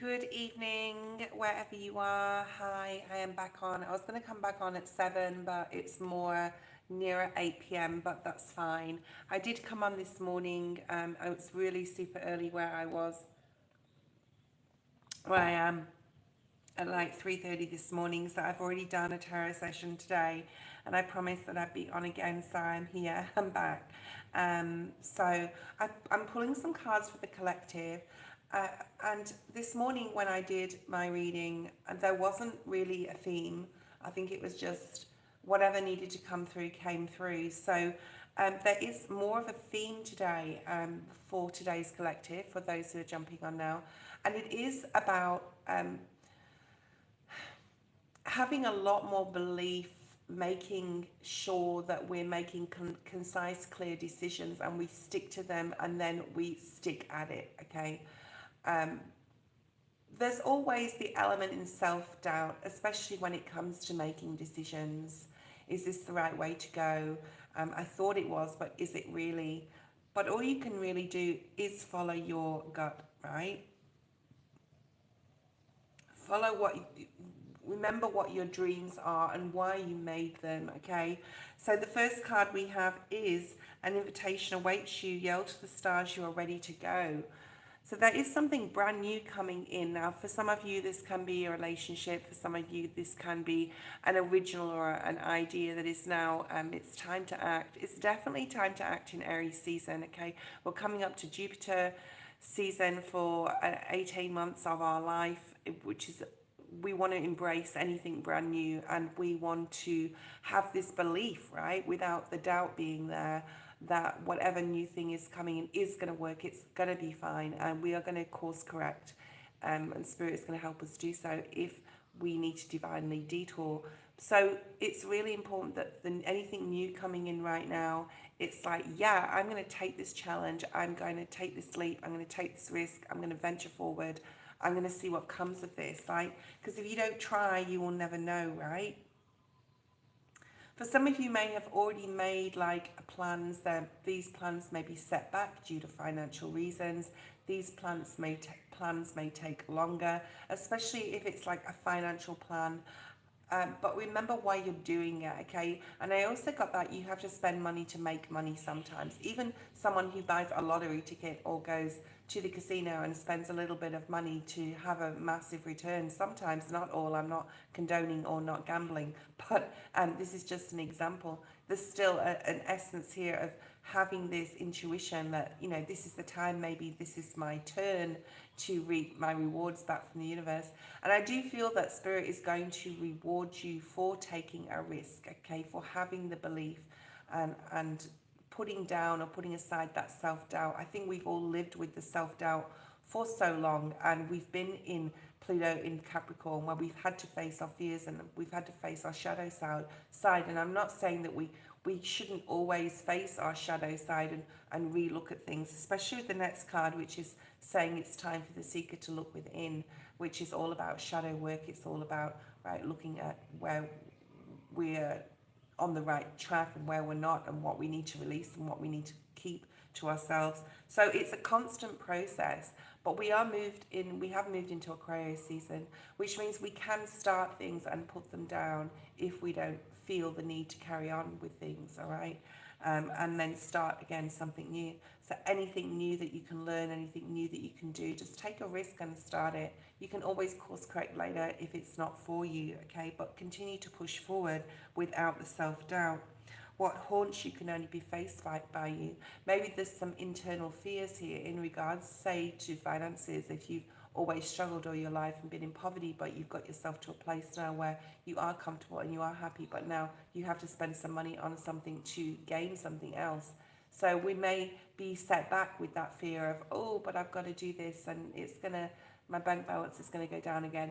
Good evening, wherever you are. Hi, I am back on. I was going to come back on at 7, but it's more nearer 8 p.m., but that's fine. I did come on this morning. It's really super early where I am at like 3:30 this morning. So I've already done a tarot session today, and I promised that I'd be on again. So I'm here. I'm back. I'm pulling some cards for the collective. Uh, and this morning when I did my reading, there wasn't really a theme. I think it was just whatever needed to come through came through. So there is more of a theme today for today's collective, for those who are jumping on now. And it is about having a lot more belief, making sure that we're making concise, clear decisions and we stick to them and then we stick at it, okay? There's always the element in self-doubt, especially when it comes to making decisions. Is this the right way to go? I thought it was, but is it really? But all you can really do is follow your gut, right? Follow remember what your dreams are and why you made them, okay? So the first card we have is an invitation awaits you. Yell to the stars, you are ready to go. So there is something brand new coming in. Now, for some of you, this can be a relationship. For some of you, this can be an original or an idea that is now, it's time to act. It's definitely time to act in Aries season, okay? We're coming up to Jupiter season for 18 months of our life, which is we want to embrace anything brand new and we want to have this belief, right, without the doubt being there, that whatever new thing is coming in is going to work, it's going to be fine, and we are going to course correct, and Spirit is going to help us do so if we need to divinely detour. So it's really important that anything new coming in right now, it's like, yeah, I'm going to take this challenge, I'm going to take this leap, I'm going to take this risk, I'm going to venture forward, I'm going to see what comes of this, right? Because if you don't try, you will never know, right? For some of you may have already made like plans that these plans may be set back due to financial reasons. These plans may take longer, especially if it's like a financial plan. But remember why you're doing it, okay? And I also got that you have to spend money to make money sometimes. Even someone who buys a lottery ticket or goes to the casino and spends a little bit of money to have a massive return. Sometimes, not all, I'm not condoning or not gambling, but this is just an example. There's still an essence here of having this intuition that, you know, this is the time, maybe this is my turn to reap my rewards back from the universe. And I do feel that Spirit is going to reward you for taking a risk, okay, for having the belief and putting down or putting aside that self-doubt. I think we've all lived with the self-doubt for so long, and we've been in Pluto in Capricorn where we've had to face our fears and we've had to face our shadow side. And I'm not saying that we shouldn't always face our shadow side and re-look at things, especially with the next card, which is saying it's time for the seeker to look within, which is all about shadow work. It's all about, right, looking at where we're on the right track and where we're not, and what we need to release and what we need to keep to ourselves. So it's a constant process, but we have moved into Aquarius season, which means we can start things and put them down if we don't feel the need to carry on with things, all right? And then start again something new. So anything new that you can learn, anything new that you can do, just take a risk and start it. You can always course correct later if it's not for you, okay? But continue to push forward without the self-doubt. What haunts you can only be faced by you. Maybe there's some internal fears here in regards, say, to finances. If you've always struggled all your life and been in poverty, but you've got yourself to a place now where you are comfortable and you are happy, but now you have to spend some money on something to gain something else. So we may be set back with that fear of, oh, but I've got to do this and my bank balance is going to go down again.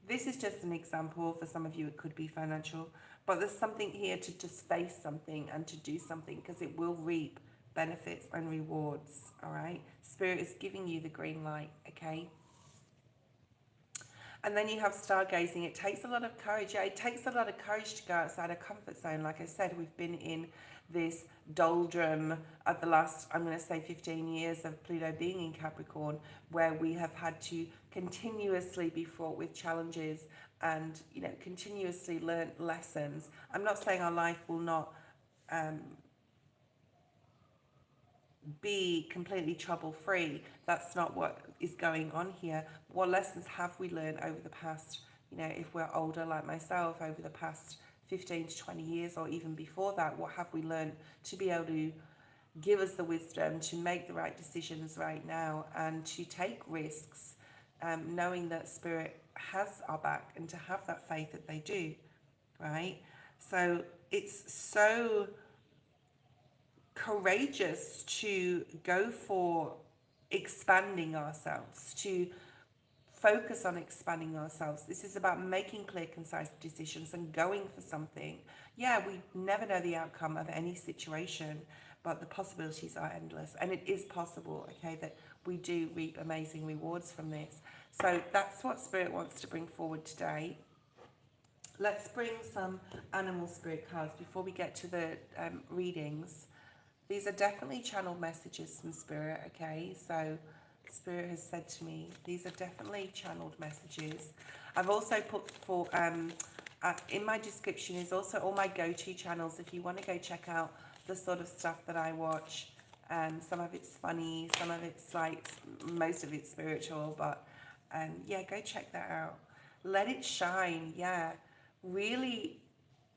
This is just an example. For some of you, it could be financial, but there's something here to just face something and to do something, because it will reap benefits and rewards, all right? Spirit is giving you the green light, okay? And then you have stargazing. It takes a lot of courage. Yeah, it takes a lot of courage to go outside our comfort zone. Like I said, we've been in this doldrum of the last, I'm going to say 15 years of Pluto being in Capricorn, where we have had to continuously be fraught with challenges and, you know, continuously learn lessons. I'm not saying our life will not be completely trouble free. That's not what is going on here. What lessons have we learned over the past, you know, if we're older like myself, over the past 15 to 20 years or even before that? What have we learned to be able to give us the wisdom to make the right decisions right now and to take risks, knowing that Spirit has our back, and to have that faith that they do, right? So it's so courageous to go for expanding ourselves, to focus on expanding ourselves. This is about making clear, concise decisions and going for something. Yeah, we never know the outcome of any situation, but the possibilities are endless. And it is possible, okay, that we do reap amazing rewards from this. So that's what Spirit wants to bring forward today. Let's bring some animal spirit cards before we get to the readings. These are definitely channeled messages from Spirit, okay? So Spirit has said to me, these are definitely channeled messages. I've also put for, in my description is also all my go-to channels if you want to go check out the sort of stuff that I watch. Some of it's funny, some of it's like, most of it's spiritual, but yeah, go check that out. Let it shine, yeah. Really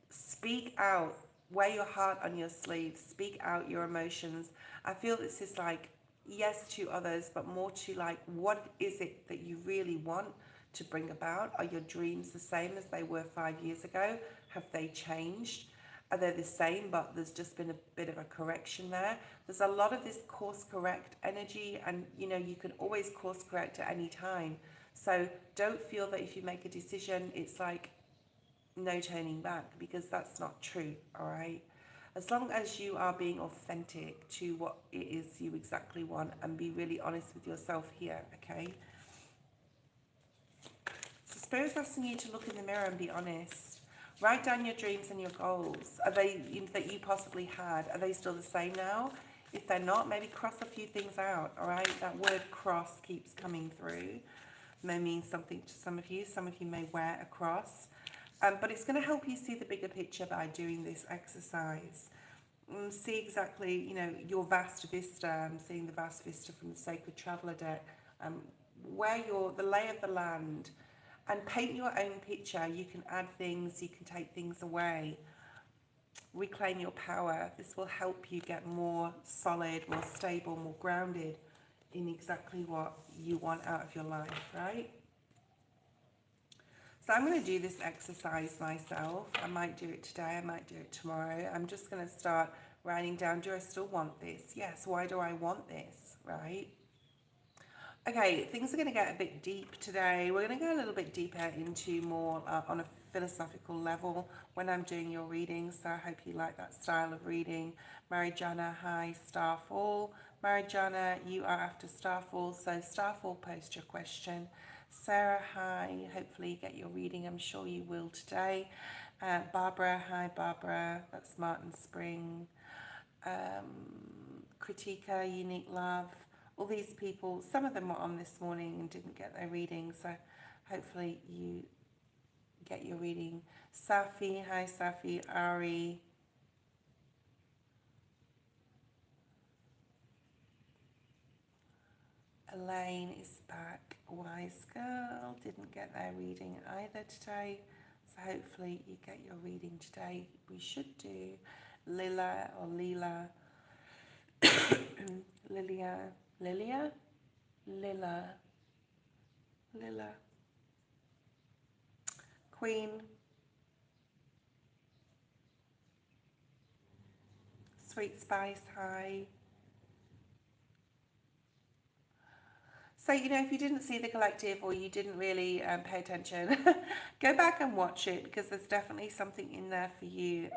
speak out. Wear your heart on your sleeve. Speak out your emotions. I feel this is like, yes to others, but more to like, what is it that you really want to bring about? Are your dreams the same as they were 5 years ago? Have they changed? Are they the same, but there's just been a bit of a correction there? There's a lot of this course correct energy, and you know, you can always course correct at any time. So don't feel that if you make a decision, it's like, no turning back, because that's not true, all right? As long as you are being authentic to what it is you exactly want, and be really honest with yourself here, okay? So Spirit's asking you to look in the mirror and be honest. Write down your dreams and your goals. Are they that you possibly had? Are they still the same now? If they're not, maybe cross a few things out, all right? That word cross keeps coming through. May mean something to some of you. Some of you may wear a cross. But it's going to help you see the bigger picture by doing this exercise. See exactly, you know, your vast vista. I'm seeing the vast vista from the Sacred Traveller deck. Where you're, the lay of the land, and paint your own picture. You can add things, you can take things away. Reclaim your power. This will help you get more solid, more stable, more grounded in exactly what you want out of your life, right? So I'm going to do this exercise myself. I might do it today, I might do it tomorrow. I'm just going to start writing down, do I still want this? Yes, why do I want this, right? Okay, things are going to get a bit deep today. We're going to go a little bit deeper into more on a philosophical level when I'm doing your readings. So I hope you like that style of reading. Marijana, hi, Starfall. Marijana, you are after Starfall. So Starfall, post your question. Sarah, hi. Hopefully you get your reading. I'm sure you will today. Barbara, hi, Barbara. That's Martin Spring. Kritika, Unique Love. All these people, some of them were on this morning and didn't get their reading, so hopefully you get your reading. Safi, hi Safi, Ari. Elaine is back. Wise Girl didn't get their reading either today, so hopefully you get your reading today. We should do Lila or Lila. Lilia? Lila. Queen. Sweet Spice, hi. So, you know, if you didn't see the collective or you didn't really pay attention, go back and watch it, because there's definitely something in there for you.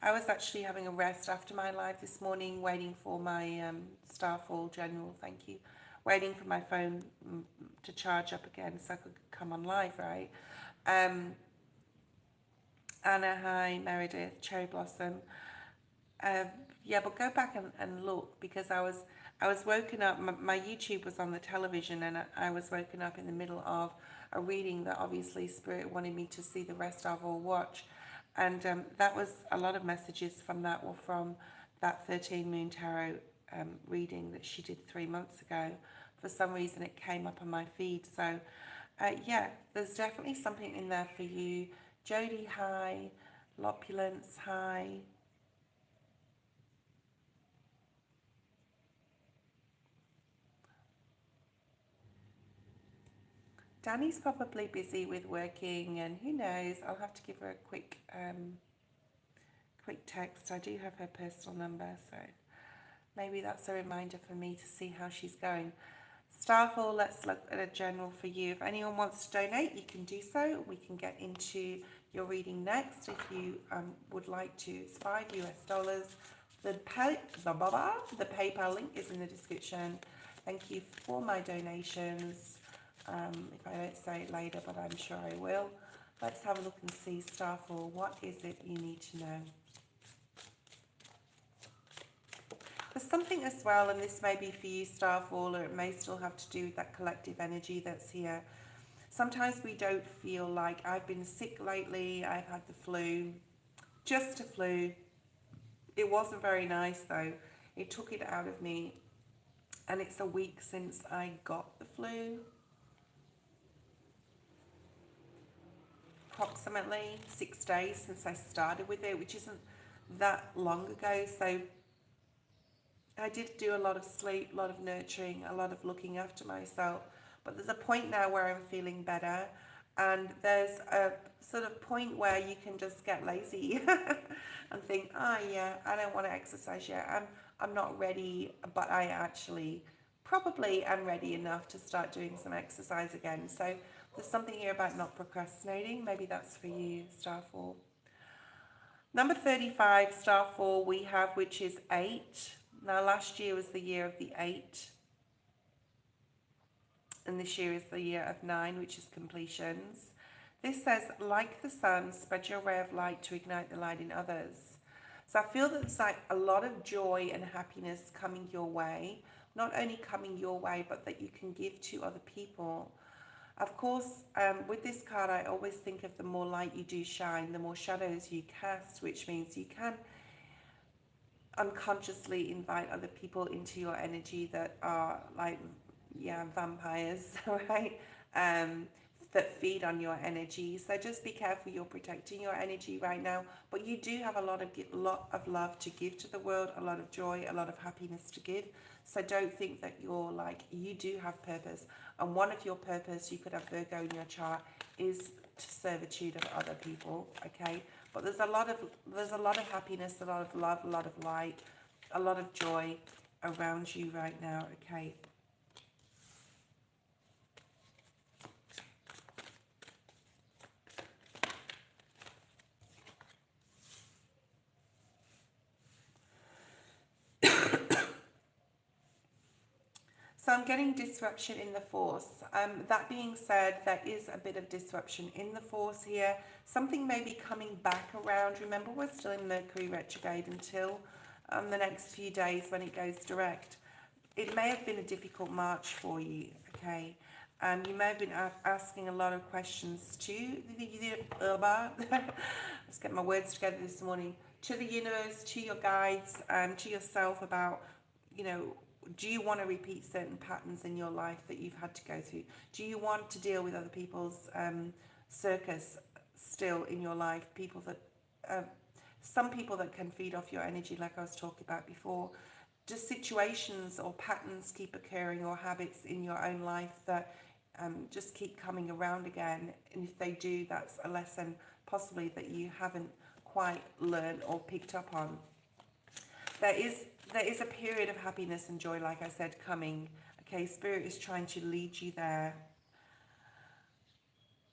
I was actually having a rest after my live this morning, waiting for my Starfall General, thank you, waiting for my phone to charge up again so I could come on live, right? Anna, hi, Meredith, Cherry Blossom. Um, yeah, but go back and look, because I was woken up. My YouTube was on the television, and I was woken up in the middle of a reading that obviously Spirit wanted me to see the rest of or watch, and that was a lot of messages from that were from that 13 Moon Tarot reading that she did 3 months ago. For some reason, it came up on my feed. So, yeah, there's definitely something in there for you. Jody, hi. Lopulence, hi. Danny's probably busy with working, and who knows? I'll have to give her a quick text. I do have her personal number, so maybe that's a reminder for me to see how she's going. Starfall, let's look at a general for you. If anyone wants to donate, you can do so. We can get into your reading next if you would like to. It's $5 US. The PayPal link is in the description. Thank you for my donations. If I don't say it later, but I'm sure I will. Let's have a look and see, Starfall, what is it you need to know? There's something as well, and this may be for you, Starfall, or it may still have to do with that collective energy that's here. Sometimes we don't feel like, I've been sick lately, I've had the flu, just a flu. It wasn't very nice though. It took it out of me, and it's a week since I got the flu. Approximately 6 days since I started with it, which isn't that long ago. So I did do a lot of sleep, a lot of nurturing, a lot of looking after myself. But there's a point now where I'm feeling better, and there's a sort of point where you can just get lazy and think, oh yeah, I don't want to exercise yet. I'm not ready, but I actually probably am ready enough to start doing some exercise again. So there's something here about not procrastinating. Maybe that's for you, Starfall. Number 35, Starfall, we have, which is 8. Now, last year was the year of the 8, and this year is the year of 9, which is completions. This says, like the sun, spread your ray of light to ignite the light in others. So I feel that there's like a lot of joy and happiness coming your way, not only coming your way, but that you can give to other people. Of course, with this card, I always think of the more light you do shine, the more shadows you cast, which means you can unconsciously invite other people into your energy that are like, yeah, vampires, right? That feed on your energy. So just be careful, you're protecting your energy right now. But you do have a lot of love to give to the world, a lot of joy, a lot of happiness to give. So don't think that you're like, you do have purpose. And one of your purpose, you could have Virgo in your chart, is to servitude of other people, okay? But there's a lot of happiness, a lot of love, a lot of light, a lot of joy around you right now, okay? So I'm getting disruption in the force. That being said, there is a bit of disruption in the force here. Something may be coming back around. Remember, we're still in Mercury retrograde until the next few days when it goes direct. It may have been a difficult March for you, okay? You may have been asking a lot of questions to let's get my words together this morning, to the universe, to your guides, to yourself about, you know, do you want to repeat certain patterns in your life that you've had to go through? Do you want to deal with other people's circus still in your life? People that, some people that can feed off your energy, like I was talking about before. Do situations or patterns keep occurring, or habits in your own life that just keep coming around again? And if they do, that's a lesson possibly that you haven't quite learned or picked up on. There is a period of happiness and joy, like I said, coming. Okay, Spirit is trying to lead you there.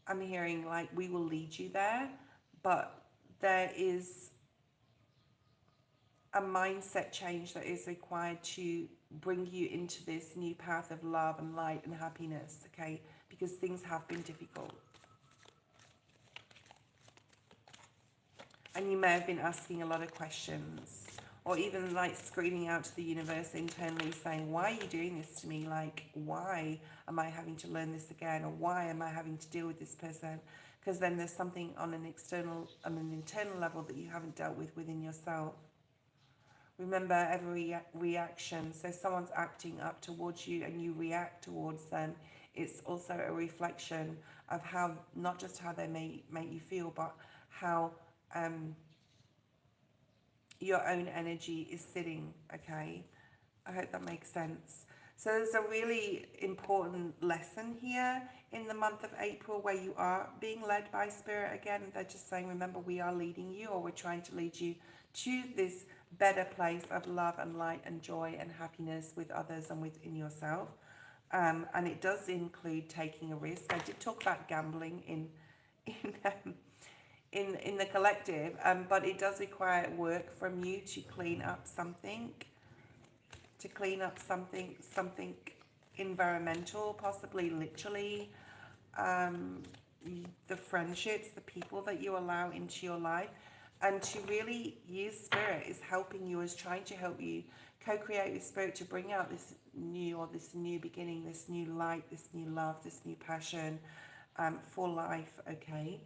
I'm hearing like we will lead you there, but there is a mindset change that is required to bring you into this new path of love and light and happiness, okay? Because things have been difficult. And you may have been asking a lot of questions, or even like screaming out to the universe internally saying, why are you doing this to me? Like, why am I having to learn this again? Or why am I having to deal with this person? Because then there's something on an internal level that you haven't dealt with within yourself. Remember every reaction. So someone's acting up towards you and you react towards them. It's also a reflection of how, not just how they may make you feel, but how your own energy is sitting, okay? I hope that makes sense. So there's a really important lesson here in the month of April where you are being led by Spirit again. They're just saying, remember, we are leading you, or we're trying to lead you to this better place of love and light and joy and happiness with others and within yourself. And it does include taking a risk. I did talk about gambling in um, in the collective, but it does require work from you to clean up something, something environmental, possibly literally, the friendships, the people that you allow into your life, and to really use Spirit is helping you, is trying to help you co-create with Spirit to bring out this new beginning, this new light, this new love, this new passion for life, okay?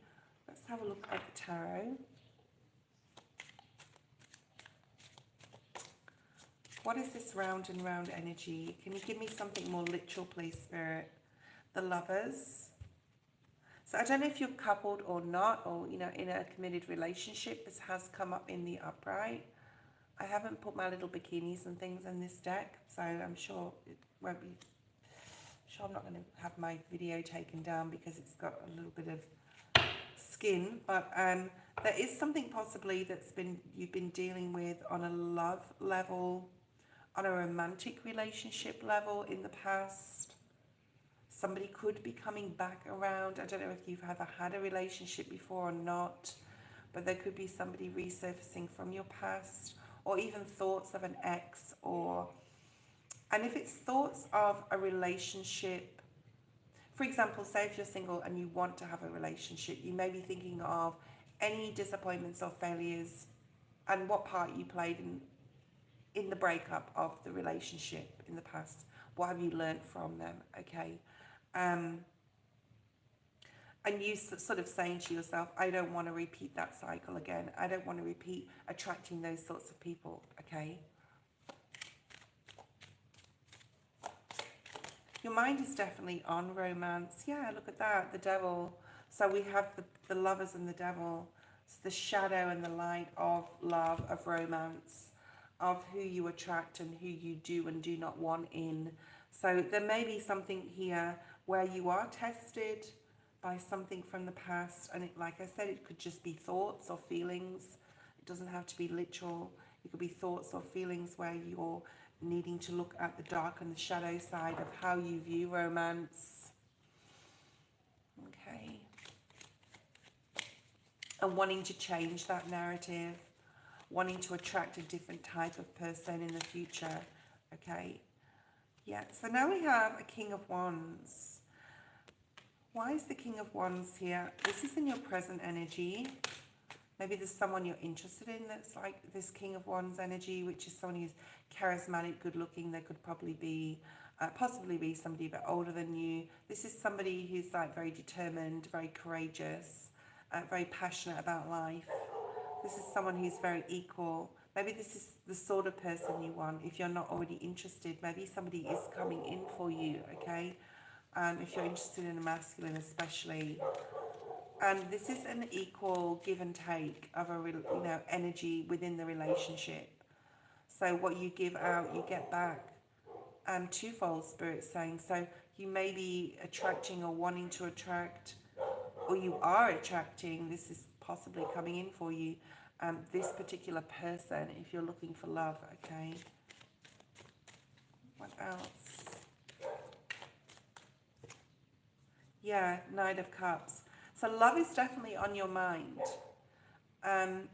Let's have a look at the tarot. What is this round and round energy? Can you give me something more literal, please, Spirit? The Lovers. So I don't know if you're coupled or not, or, you know, in a committed relationship. This has come up in the upright. I haven't put my little bikinis and things in this deck, so I'm sure it won't be... I'm not going to have my video taken down because it's got a little bit of skin, but there is something possibly you've been dealing with on a love level, on a romantic relationship level in the past. Somebody could be coming back around. I don't know if you've ever had a relationship before or not, but there could be somebody resurfacing from your past, or even thoughts of an ex, and if it's thoughts of a relationship, for example, say if you're single and you want to have a relationship, you may be thinking of any disappointments or failures and what part you played in the breakup of the relationship in the past. What have you learned from them, okay? And you sort of saying to yourself, I don't want to repeat that cycle again. I don't want to repeat attracting those sorts of people, okay? Your mind is definitely on romance. Yeah, look at that, the Devil. So we have the Lovers and the Devil. So the shadow and the light of love, of romance, of who you attract and who you do and do not want in. So there may be something here where you are tested by something from the past. And like I said, it could just be thoughts or feelings. It doesn't have to be literal. It could be thoughts or feelings where you're needing to look at the dark and the shadow side of how you view romance. Okay. And wanting to change that narrative, wanting to attract a different type of person in the future. Okay. Yeah, so now we have a King of Wands. Why is the King of Wands here? This is in your present energy. Maybe there's someone you're interested in that's like this King of Wands energy, which is someone who's charismatic, good looking. They could probably be, possibly be somebody a bit older than you. This is somebody who's like very determined, very courageous, very passionate about life. This is someone who's very equal. Maybe this is the sort of person you want. If you're not already interested, maybe somebody is coming in for you, okay? If you're interested in a masculine especially. And this is an equal give and take of a energy within the relationship. So what you give out, you get back. Twofold, Spirit's saying. So you may be attracting or wanting to attract, or you are attracting, this is possibly coming in for you, this particular person if you're looking for love, okay? What else? Yeah, Knight of Cups. So love is definitely on your mind.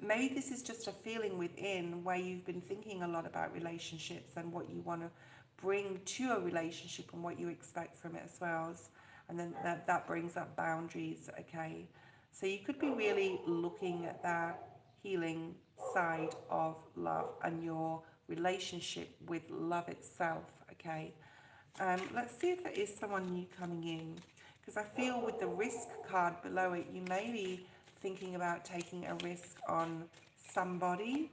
Maybe this is just a feeling within where you've been thinking a lot about relationships and what you want to bring to a relationship and what you expect from it as well. And then that brings up boundaries, okay? So you could be really looking at that healing side of love and your relationship with love itself, okay? Let's see if there is someone new coming in, because I feel with the risk card below it, you may be thinking about taking a risk on somebody.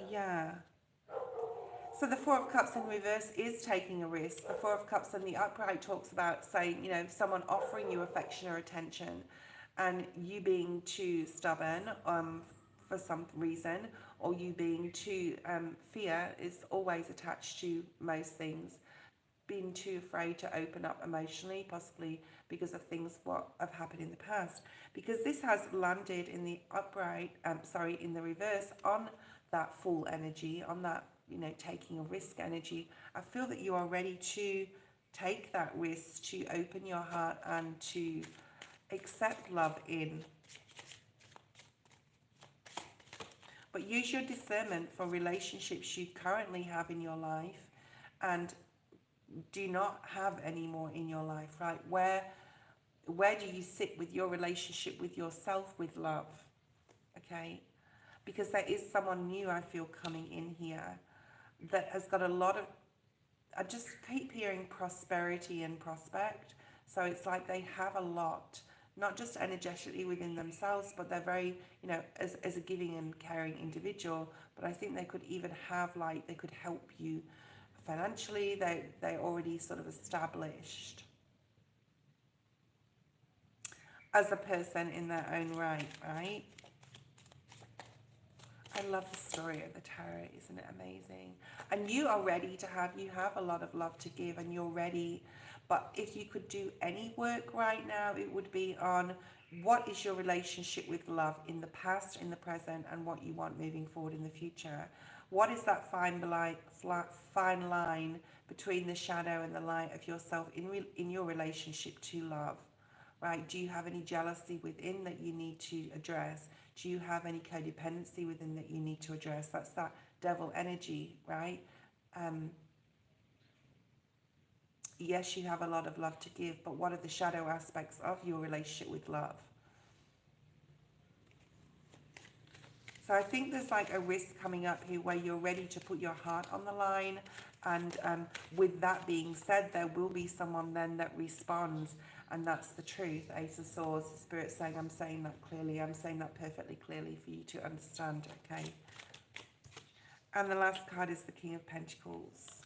Yeah. So the Four of Cups in reverse is taking a risk. The Four of Cups in the upright talks about saying, you know, someone offering you affection or attention and you being too stubborn for some reason, or you being too, fear is always attached to most things. Being too afraid to open up emotionally, possibly because of things what have happened in the past. Because this has landed in the upright, in the reverse on that full energy, on that, you know, taking a risk energy. I feel that you are ready to take that risk, to open your heart and to accept love in. But use your discernment for relationships you currently have in your life and do not have any more in your life, right? Where do you sit with your relationship with yourself, with love? Okay? Because there is someone new I feel coming in here that has got a lot of, I just keep hearing prosperity and prospect. So it's like they have a lot, not just energetically within themselves, but they're very, you know, as a giving and caring individual. But I think they could even have, like, they could help you financially. They're already sort of established as a person in their own right, right? I love the story of the tarot, isn't it amazing? And you are ready to have, you have a lot of love to give and you're ready. But if you could do any work right now, it would be on what is your relationship with love in the past, in the present, and what you want moving forward in the future. What is that fine line between the shadow and the light of yourself in your relationship to love? Right? Do you have any jealousy within that you need to address? Do you have any codependency within that you need to address? That's that devil energy, right? Yes, you have a lot of love to give, but what are the shadow aspects of your relationship with love? So I think there's like a risk coming up here where you're ready to put your heart on the line. And with that being said, there will be someone then that responds. And that's the truth. Ace of Swords, the Spirit saying, I'm saying that clearly. I'm saying that perfectly clearly for you to understand, okay? And the last card is the King of Pentacles.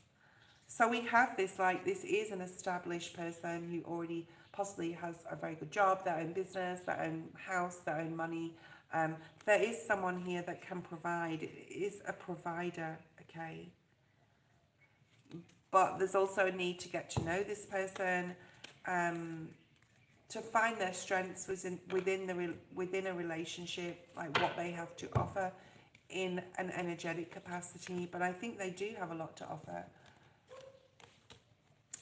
So we have this, like, this is an established person who already possibly has a very good job, their own business, their own house, their own money. There is someone here that can provide. It is a provider, okay? But there's also a need to get to know this person, to find their strengths within a relationship, like what they have to offer in an energetic capacity. But I think they do have a lot to offer.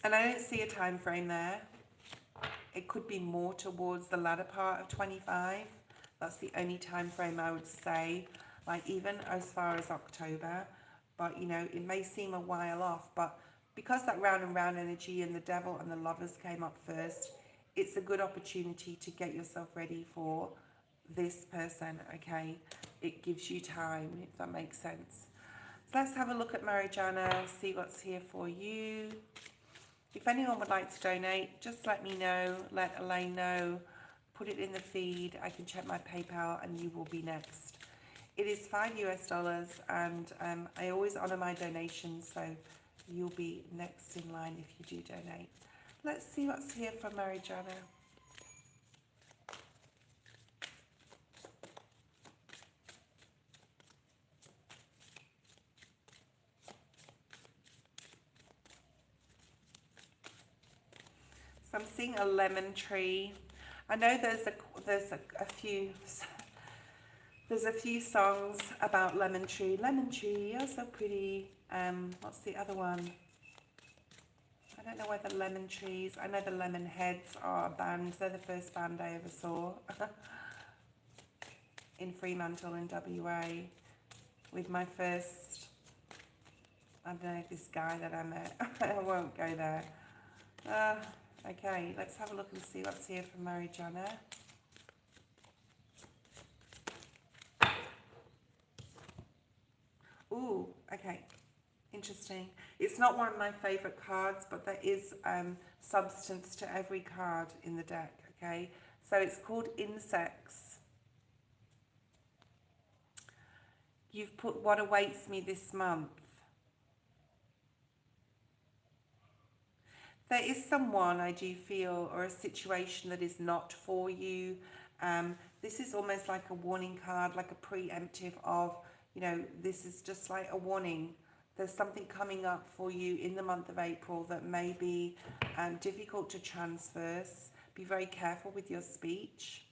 And I don't see a time frame there. It could be more towards the latter part of 25. That's the only time frame I would say, like even as far as October. But, you know, it may seem a while off, but because that round and round energy and the devil and the lovers came up first, it's a good opportunity to get yourself ready for this person, okay? It gives you time, if that makes sense. So let's have a look at Marijuana, see what's here for you. If anyone would like to donate, just let me know, let Elaine know, put it in the feed. I can check my PayPal and you will be next. It is $5 US and I always honor my donations, so you'll be next in line if you do donate. Let's see what's here for Marijuana. So I'm seeing a lemon tree. I know there's a few songs about lemon tree. Lemon tree, you're so pretty. What's the other one? I don't know whether lemon trees. I know the Lemon Heads are a band. They're the first band I ever saw in Fremantle in WA with my first, I don't know, this guy that I met. I won't go there. Okay, let's have a look and see what's here from Marijuana. Ooh, okay. Interesting. It's not one of my favorite cards, but there is substance to every card in the deck, okay? So it's called Insects. You've put what awaits me this month. There is someone, I do feel, or a situation that is not for you. This is almost like a warning card, like a preemptive of, you know, this is just like a warning. There's something coming up for you in the month of April that may be difficult to transverse. Be very careful with your speech,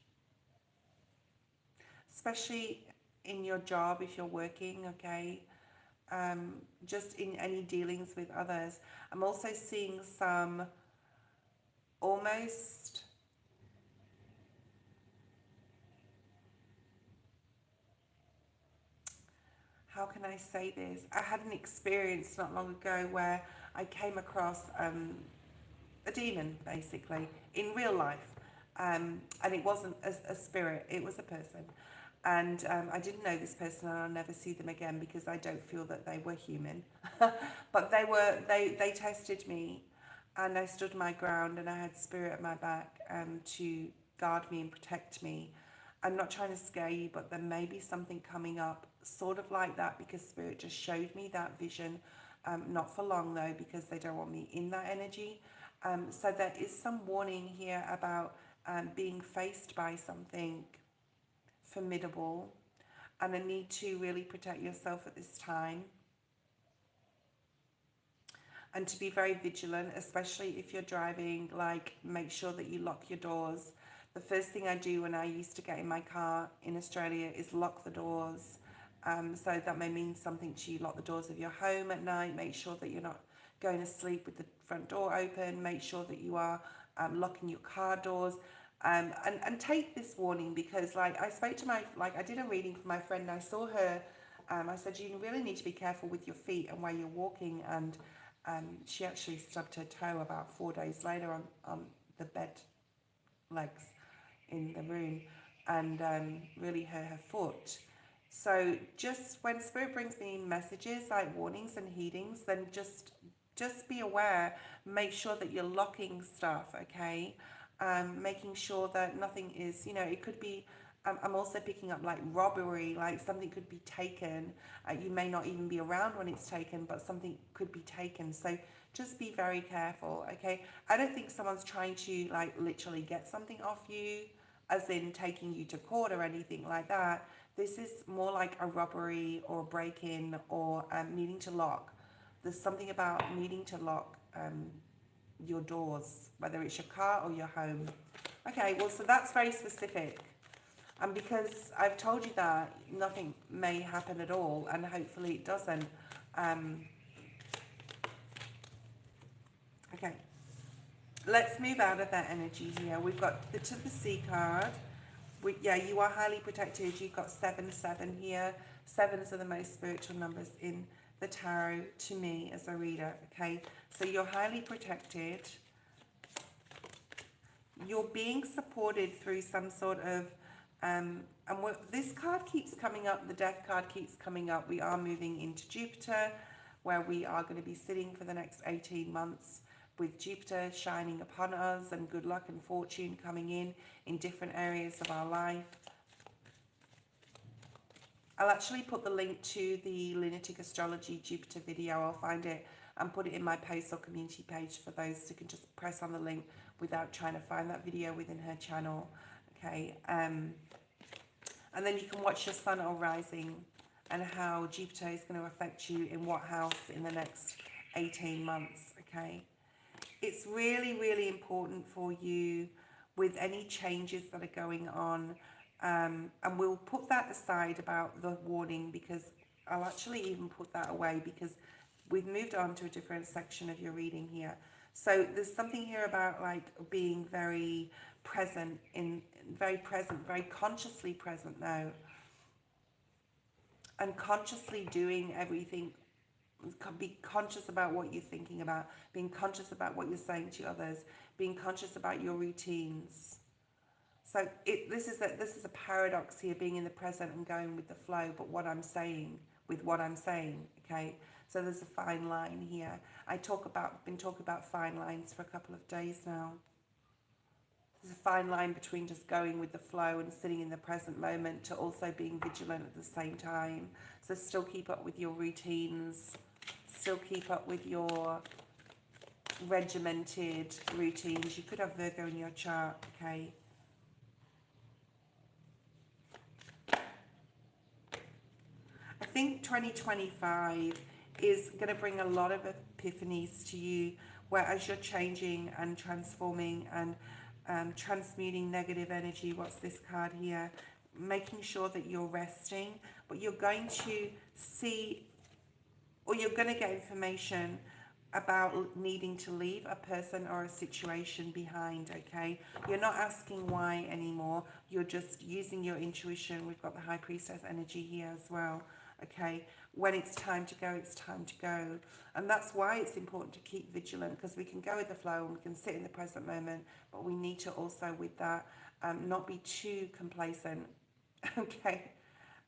especially in your job if you're working, okay? Just in any dealings with others. I'm also seeing some almost how can I say this? I had an experience not long ago where I came across a demon, basically, in real life. And it wasn't a spirit, it was a person. And I didn't know this person, and I'll never see them again because I don't feel that they were human. But they tested me, and I stood my ground, and I had spirit at my back to guard me and protect me. I'm not trying to scare you, but there may be something coming up, sort of like that, because Spirit just showed me that vision. Not for long though, because they don't want me in that energy. So there is some warning here about being faced by something formidable, and a need to really protect yourself at this time. And to be very vigilant, especially if you're driving, like make sure that you lock your doors. The first thing I do when I used to get in my car in Australia is lock the doors. So that may mean something to you. Lock the doors of your home at night. Make sure that you're not going to sleep with the front door open. Make sure that you are locking your car doors. And take this warning, because like I spoke to I did a reading for my friend, and I saw her, I said, you really need to be careful with your feet and where you're walking. And she actually stubbed her toe about 4 days later on the bed legs in the room, and really hurt her foot. So just when Spirit brings me messages like warnings and heedings, then just be aware. Make sure that you're locking stuff, okay? Making sure that nothing is, it could be, I'm also picking up like robbery, like something could be taken. You may not even be around when it's taken, but something could be taken. So just be very careful, okay? I don't think someone's trying to like literally get something off you, as in taking you to court or anything like that. This is more like a robbery or a break-in, or needing to lock. There's something about needing to lock your doors, whether it's your car or your home. Okay, well, so that's very specific. And because I've told you that, nothing may happen at all, and hopefully it doesn't. Okay, let's move out of that energy here. We've got the To the Sea card. Yeah, you are highly protected. You've got 7-7 here. Sevens are the most spiritual numbers in the tarot to me as a reader, okay? So you're highly protected. You're being supported through some sort of, this card keeps coming up, the Death card keeps coming up. We are moving into Jupiter, where we are going to be sitting for the next 18 months with Jupiter shining upon us, and good luck and fortune coming in different areas of our life. I'll actually put the link to the Lunatic Astrology Jupiter video. I'll find it and put it in my post or community page for those who can just press on the link without trying to find that video within her channel. Okay, and then you can watch your sun or rising and how Jupiter is going to affect you in what house in the next 18 months. Okay, it's really, really important for you with any changes that are going on. And we'll put that aside about the warning, because I'll actually even put that away, because we've moved on to a different section of your reading here. So there's something here about like being very present, very consciously present now, and consciously doing everything. Be conscious about what you're thinking about, being conscious about what you're saying to others, being conscious about your routines. So this is a paradox here, being in the present and going with the flow. But what I'm saying, with what I'm saying, okay? So there's a fine line here. Been talking about fine lines for a couple of days now. There's a fine line between just going with the flow and sitting in the present moment to also being vigilant at the same time. So still keep up with your routines, still keep up with your regimented routines. You could have Virgo in your chart, okay? I think 2025 is going to bring a lot of epiphanies to you, whereas you're changing and transforming and transmuting negative energy. What's this card here? Making sure that you're resting, but you're going to see, or you're going to get information about needing to leave a person or a situation behind, okay? You're not asking why anymore. You're just using your intuition. We've got the High Priestess energy here as well, okay? When it's time to go, it's time to go. And that's why it's important to keep vigilant, because we can go with the flow and we can sit in the present moment, but we need to also, with that, not be too complacent, okay?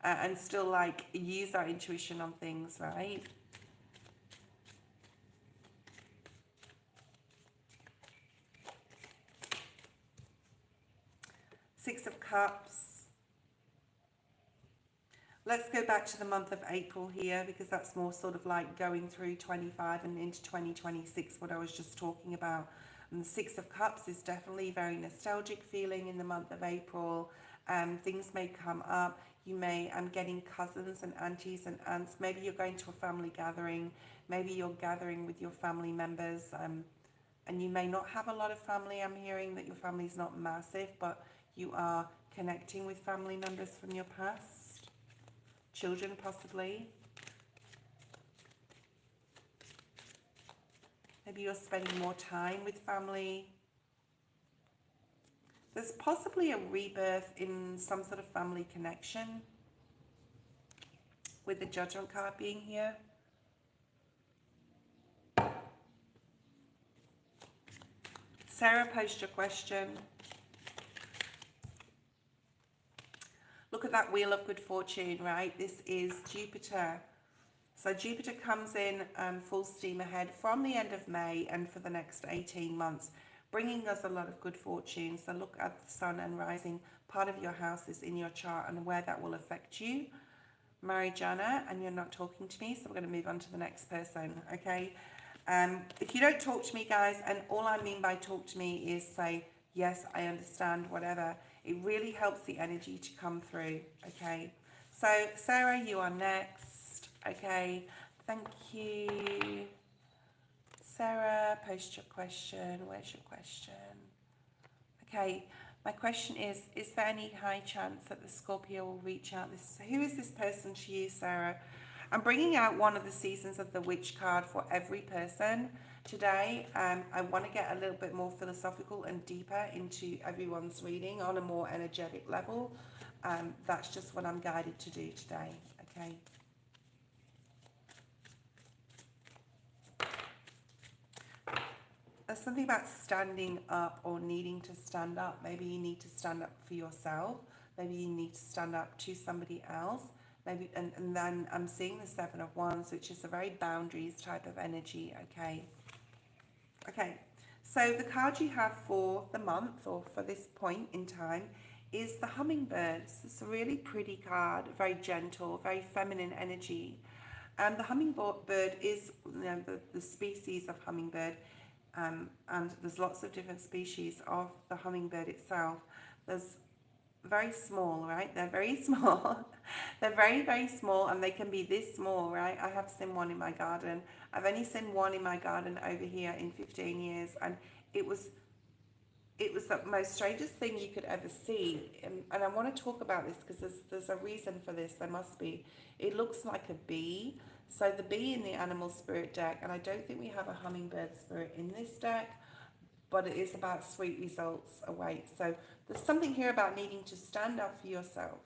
And still, like, use our intuition on things, right? Six of Cups. Let's go back to the month of April here, because that's more sort of like going through 25 and into 2026, what I was just talking about. And the Six of Cups is definitely very nostalgic feeling in the month of April. Things may come up. You may, I'm getting cousins and aunties and aunts. Maybe you're going to a family gathering. Maybe you're gathering with your family members. And you may not have a lot of family. I'm hearing that your family's not massive, but you are connecting with family members from your past. Children, possibly. Maybe you're spending more time with family. There's possibly a rebirth in some sort of family connection, with the Judgment card being here. Sarah, post your question. Look at that Wheel of Good Fortune, right? This is Jupiter. So Jupiter comes in full steam ahead from the end of May and for the next 18 months, bringing us a lot of good fortune. So look at the sun and rising. Part of your house is in your chart and where that will affect you. Marijana, and you're not talking to me, so we're going to move on to the next person, okay? If you don't talk to me, guys, and all I mean by talk to me is say, yes, I understand, whatever. It really helps the energy to come through, okay? So, Sarah, you are next, okay? Thank you. Sarah, post your question. Where's your question? Okay, my question is there any high chance that the Scorpio will reach out? Who is this person to you, Sarah? I'm bringing out one of the Seasons of the Witch card for every person today. I want to get a little bit more philosophical and deeper into everyone's reading on a more energetic level. That's just what I'm guided to do today, okay? There's something about standing up or needing to stand up. Maybe you need to stand up for yourself. Maybe you need to stand up to somebody else. Maybe, and then I'm seeing the Seven of Wands, which is a very boundaries type of energy, okay? Okay, so the card you have for the month or for this point in time is the Hummingbird. It's a really pretty card, very gentle, very feminine energy. And the hummingbird is, you know, the species of hummingbird. And there's lots of different species of the hummingbird itself. There's very small, right? They're very small. They're very, very small, and they can be this small, right? I have seen one in my garden. I've only seen one in my garden over here in 15 years, and it was the most strangest thing you could ever see. And I want to talk about this because there's a reason for this. There must be. It looks like a bee. So the bee in the animal spirit deck, and I don't think we have a hummingbird spirit in this deck, but it is about sweet results await. So there's something here about needing to stand up for yourself.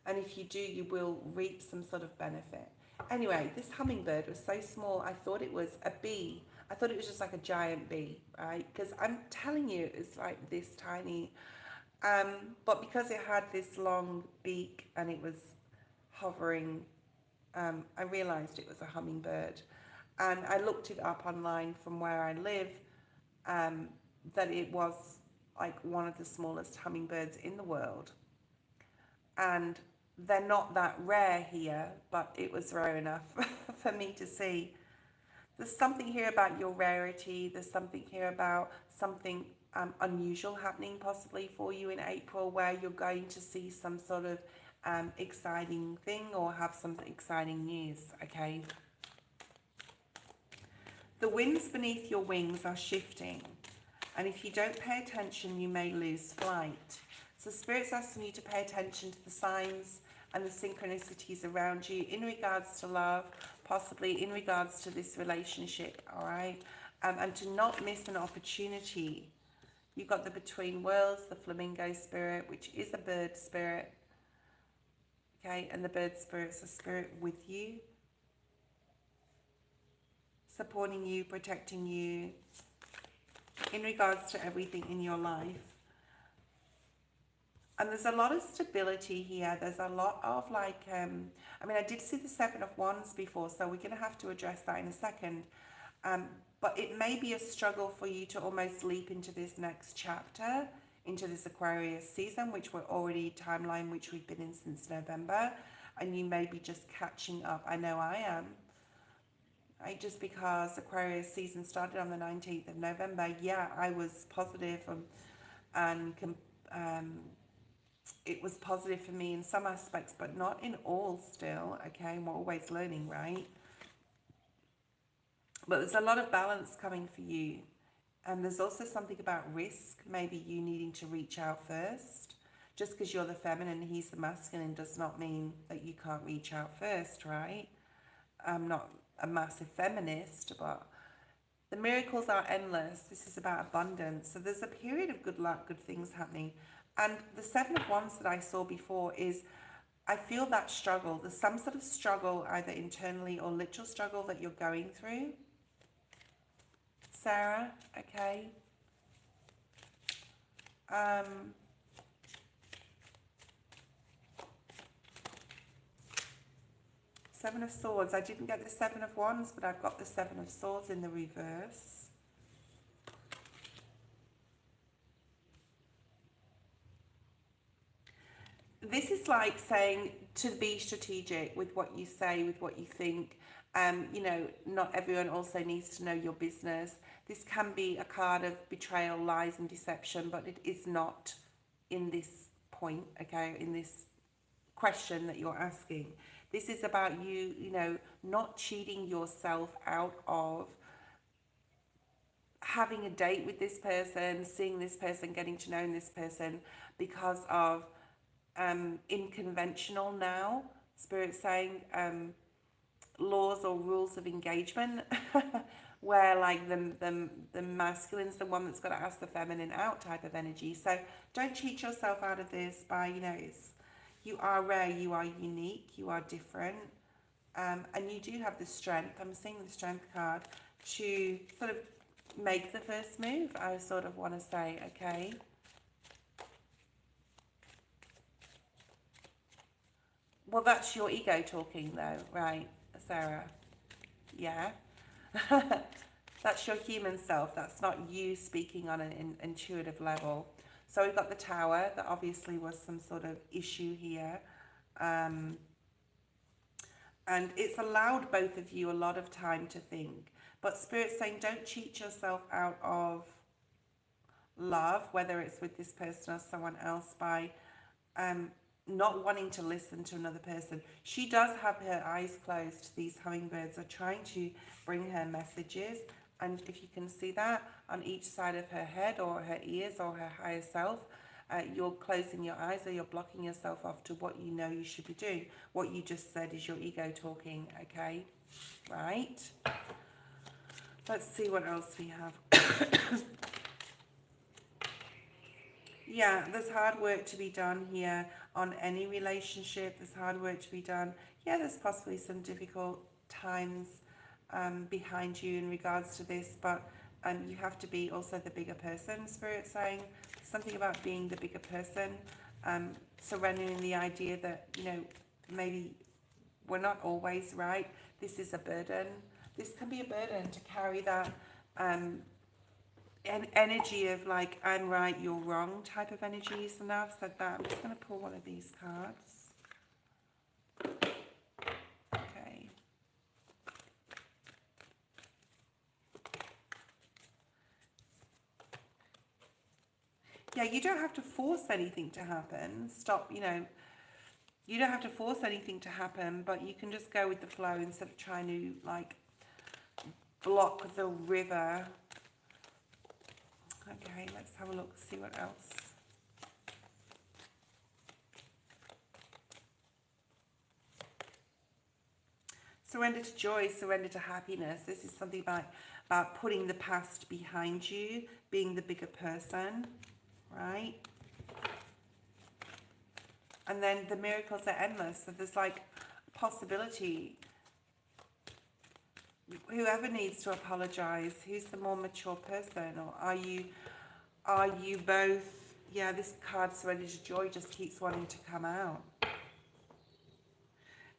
And if you do, you will reap some sort of benefit. Anyway, this hummingbird was so small, I thought it was a bee. I thought it was just like a giant bee, right? Because I'm telling you, it's like this tiny. But because it had this long beak and it was hovering. I realized it was a hummingbird, and I looked it up online from where I live, that it was like one of the smallest hummingbirds in the world. And they're not that rare here, but it was rare enough for me to see. There's something here about your rarity. There's something here about something unusual happening possibly for you in April, where you're going to see some sort of exciting thing or have some exciting news, okay? The winds beneath your wings are shifting, and if you don't pay attention, you may lose flight. So Spirit's asking you to pay attention to the signs and the synchronicities around you in regards to love, possibly in regards to this relationship, all right? And to not miss an opportunity. You've got the Between Worlds, the Flamingo Spirit, which is a bird spirit, okay? And the bird spirit's a spirit with you, supporting you, protecting you in regards to everything in your life. And there's a lot of stability here. There's a lot of like, I mean, I did see the Seven of Wands before, so we're going to have to address that in a second. But it may be a struggle for you to almost leap into this next chapter, into this Aquarius season, which we're already timeline, which we've been in since November. And you may be just catching up. I know I am. Just because Aquarius season started on the 19th of November, yeah, I was positive and it was positive for me in some aspects, but not in all still, okay? We're always learning, right? But there's a lot of balance coming for you. And there's also something about risk, maybe you needing to reach out first. Just because you're the feminine, he's the masculine, does not mean that you can't reach out first, right? I'm not a massive feminist, but the miracles are endless. This is about abundance. So there's a period of good luck, good things happening. And the Seven of Wands that I saw before is, I feel that struggle. There's some sort of struggle, either internally or literal struggle that you're going through. Sarah, okay. Seven of Swords. I didn't get the Seven of Wands, but I've got the Seven of Swords in the reverse. This is like saying to be strategic with what you say, with what you think. You know, not everyone also needs to know your business. This can be a card of betrayal, lies and deception, but it is not in this point, okay, in this question that you're asking. This is about you, you know, not cheating yourself out of having a date with this person, seeing this person, getting to know this person because of unconventional now, Spirit saying, laws or rules of engagement, where like the masculine's the one that's got to ask the feminine out type of energy. So don't cheat yourself out of this by, you know, you are rare, you are unique, you are different, and you do have the strength. I'm seeing the strength card to sort of make the first move, I sort of want to say, okay. Well, that's your ego talking though, right, Sarah? Yeah. That's your human self. That's not you speaking on an intuitive level. So we've got the Tower. That obviously was some sort of issue here. And it's allowed both of you a lot of time to think. But Spirit's saying don't cheat yourself out of love, whether it's with this person or someone else, by not wanting to listen to another person. She does have her eyes closed. These hummingbirds are trying to bring her messages, and if you can see that on each side of her head or her ears or her higher self, you're closing your eyes or you're blocking yourself off to what you know you should be doing. What you just said is your ego talking, okay? Right? Let's see what else we have. Yeah, there's hard work to be done here on any relationship. There's hard work to be done. Yeah, there's possibly some difficult times behind you in regards to this, but you have to be also the bigger person, Spirit saying. Something about being the bigger person, surrendering the idea that, you know, maybe we're not always right. This is a burden. This can be a burden to carry that energy of like, I'm right, you're wrong type of energy. So now I've said that, I'm just going to pull one of these cards. Okay. Yeah, you don't have to force anything to happen. Stop, you know, you don't have to force anything to happen, but you can just go with the flow instead of trying to like block the river. Okay, let's have a look, see what else. Surrender to joy, surrender to happiness. This is something about putting the past behind you, being the bigger person, right? And then the miracles are endless. So there's like a possibility. Whoever needs to apologize, who's the more mature person? Or are you both? Yeah, this card, surrender to joy, just keeps wanting to come out.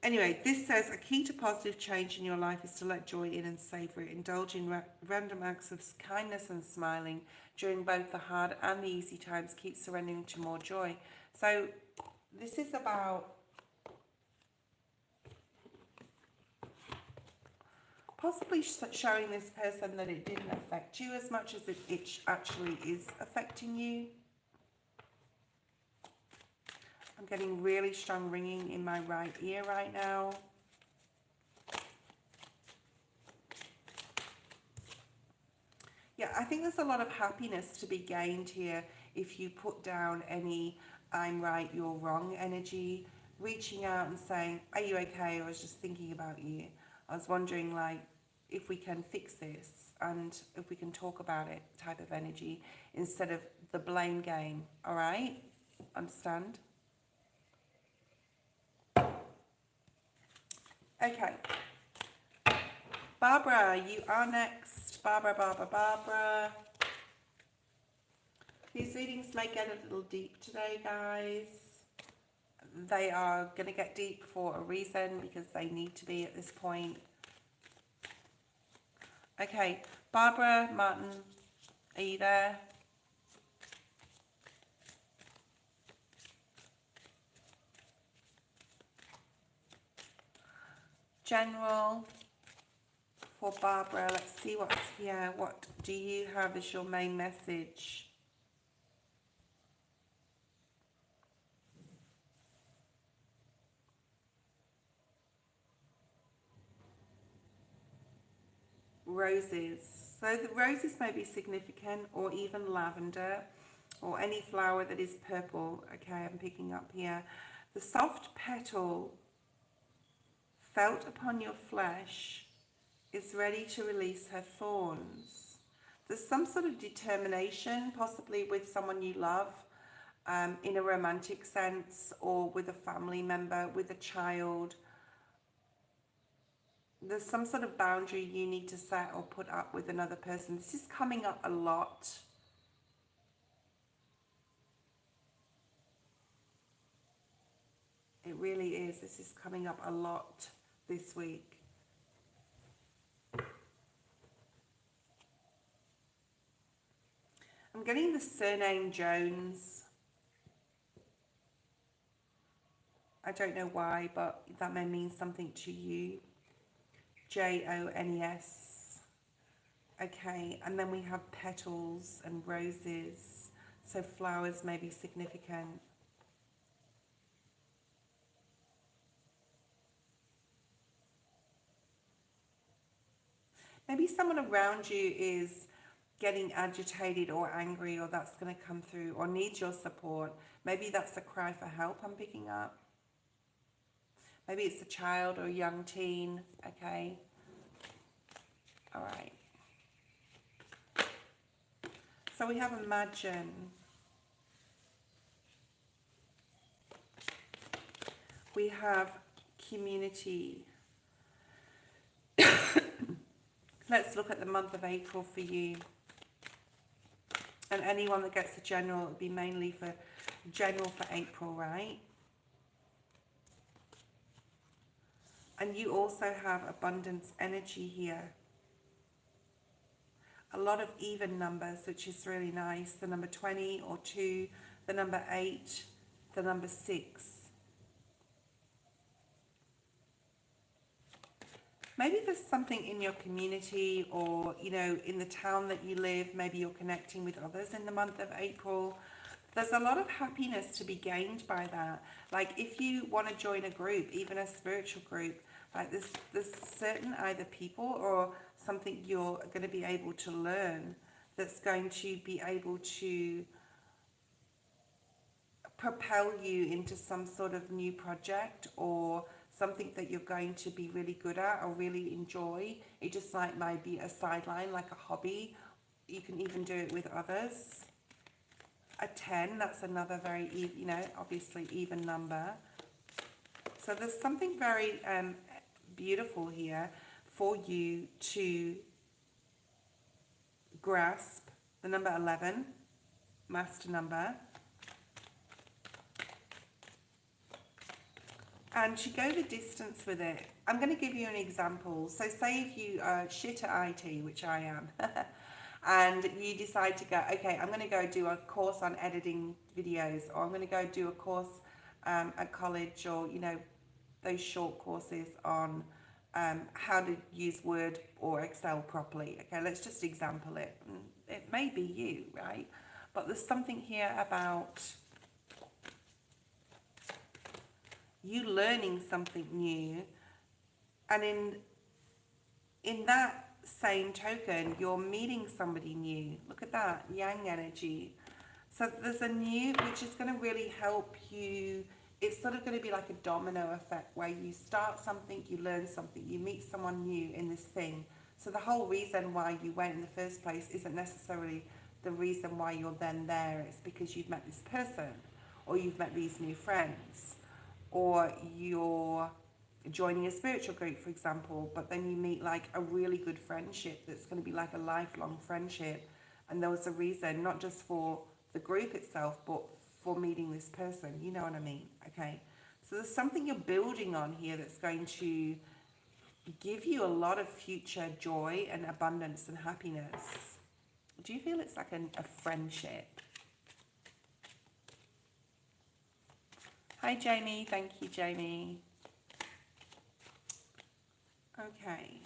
Anyway, this says a key to positive change in your life is to let joy in and savor it. Indulge in random acts of kindness and smiling during both the hard and the easy times. Keep surrendering to more joy. So this is about possibly showing this person that it didn't affect you as much as it actually is affecting you. I'm getting really strong ringing in my right ear right now. Yeah, I think there's a lot of happiness to be gained here if you put down any I'm right, you're wrong energy. Reaching out and saying, are you okay? I was just thinking about you. I was wondering like if we can fix this and if we can talk about it type of energy instead of the blame game. All right? Understand? Okay. Barbara, you are next. Barbara. These readings may get a little deep today, guys. They are going to get deep for a reason because they need to be at this point. Okay, Barbara, Martin, are you there? General for Barbara, let's see what's here. What do you have as your main message? Roses. So the roses may be significant, or even lavender, or any flower that is purple. Okay, I'm picking up here. The soft petal felt upon your flesh is ready to release her thorns. There's some sort of determination, possibly with someone you love, in a romantic sense, or with a family member, with a child. There's some sort of boundary you need to set or put up with another person. This is coming up a lot. It really is. This is coming up a lot this week. I'm getting the surname Jones. I don't know why, but that may mean something to you. Jones. Okay, and then we have petals and roses. So flowers may be significant. Maybe someone around you is getting agitated or angry, or that's going to come through, or needs your support. Maybe that's a cry for help I'm picking up. Maybe it's a child or a young teen. Okay. All right. So we have imagine. We have community. Let's look at the month of April for you. And anyone that gets the general, it would be mainly for general for April, right? And you also have abundance energy here. A lot of even numbers, which is really nice. The number 20 or 2, the number 8, the number 6. Maybe there's something in your community or, you know, in the town that you live. Maybe you're connecting with others in the month of April. There's a lot of happiness to be gained by that. Like if you want to join a group, even a spiritual group, like there's certain either people or something you're going to be able to learn that's going to be able to propel you into some sort of new project or something that you're going to be really good at or really enjoy. It just like might be a sideline, like a hobby. You can even do it with others. A 10, that's another very, you know, obviously even number. So there's something very beautiful here for you to grasp. The number 11, master number. And to go the distance with it. I'm going to give you an example. So say if you are shit at IT, which I am, and you decide to go, okay, I'm going to go do a course on editing videos, or I'm going to go do a course at college, or, you know, those short courses on how to use Word or Excel properly. Okay, let's just example it. It may be you, right? But there's something here about you learning something new, and in that same token, you're meeting somebody new. Look at that, yang energy. So there's a new, which is going to really help you. It's sort of going to be like a domino effect where you start something, you learn something, you meet someone new in this thing. So the whole reason why you went in the first place isn't necessarily the reason why you're then there. It's because you've met this person, or you've met these new friends, or you're joining a spiritual group, for example, but then you meet like a really good friendship that's going to be like a lifelong friendship. And there was a reason, not just for the group itself, but for meeting this person, you know what I mean? Okay, so there's something you're building on here that's going to give you a lot of future joy and abundance and happiness. Do you feel it's like a friendship? Hi Jamie, thank you Jamie. Okay,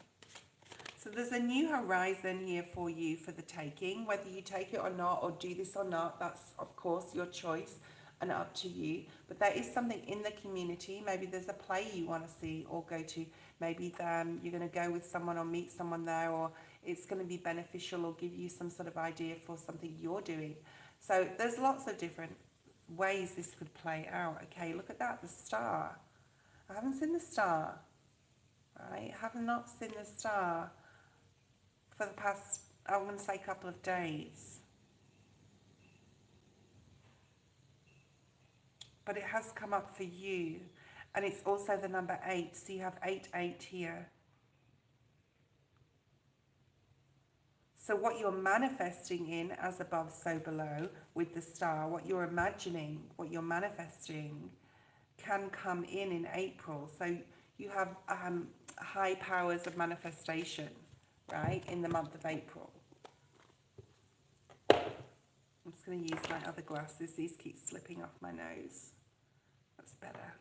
so there's a new horizon here for you for the taking. Whether you take it or not, or do this or not, that's of course your choice and up to you. But there is something in the community. Maybe there's a play you want to see or go to. Maybe you're going to go with someone or meet someone there, or it's going to be beneficial or give you some sort of idea for something you're doing. So there's lots of different ways this could play out. Okay, look at that, the star. I haven't seen the star. I have not seen the star for the past, I'm going to say, couple of days. But it has come up for you. And it's also the number 8. So you have 8 here. So what you're manifesting in, as above, so below, with the star, what you're imagining, what you're manifesting, can come in April. So you have high powers of manifestation, right, in the month of April. I'm just going to use my other glasses. These keep slipping off my nose. That's better.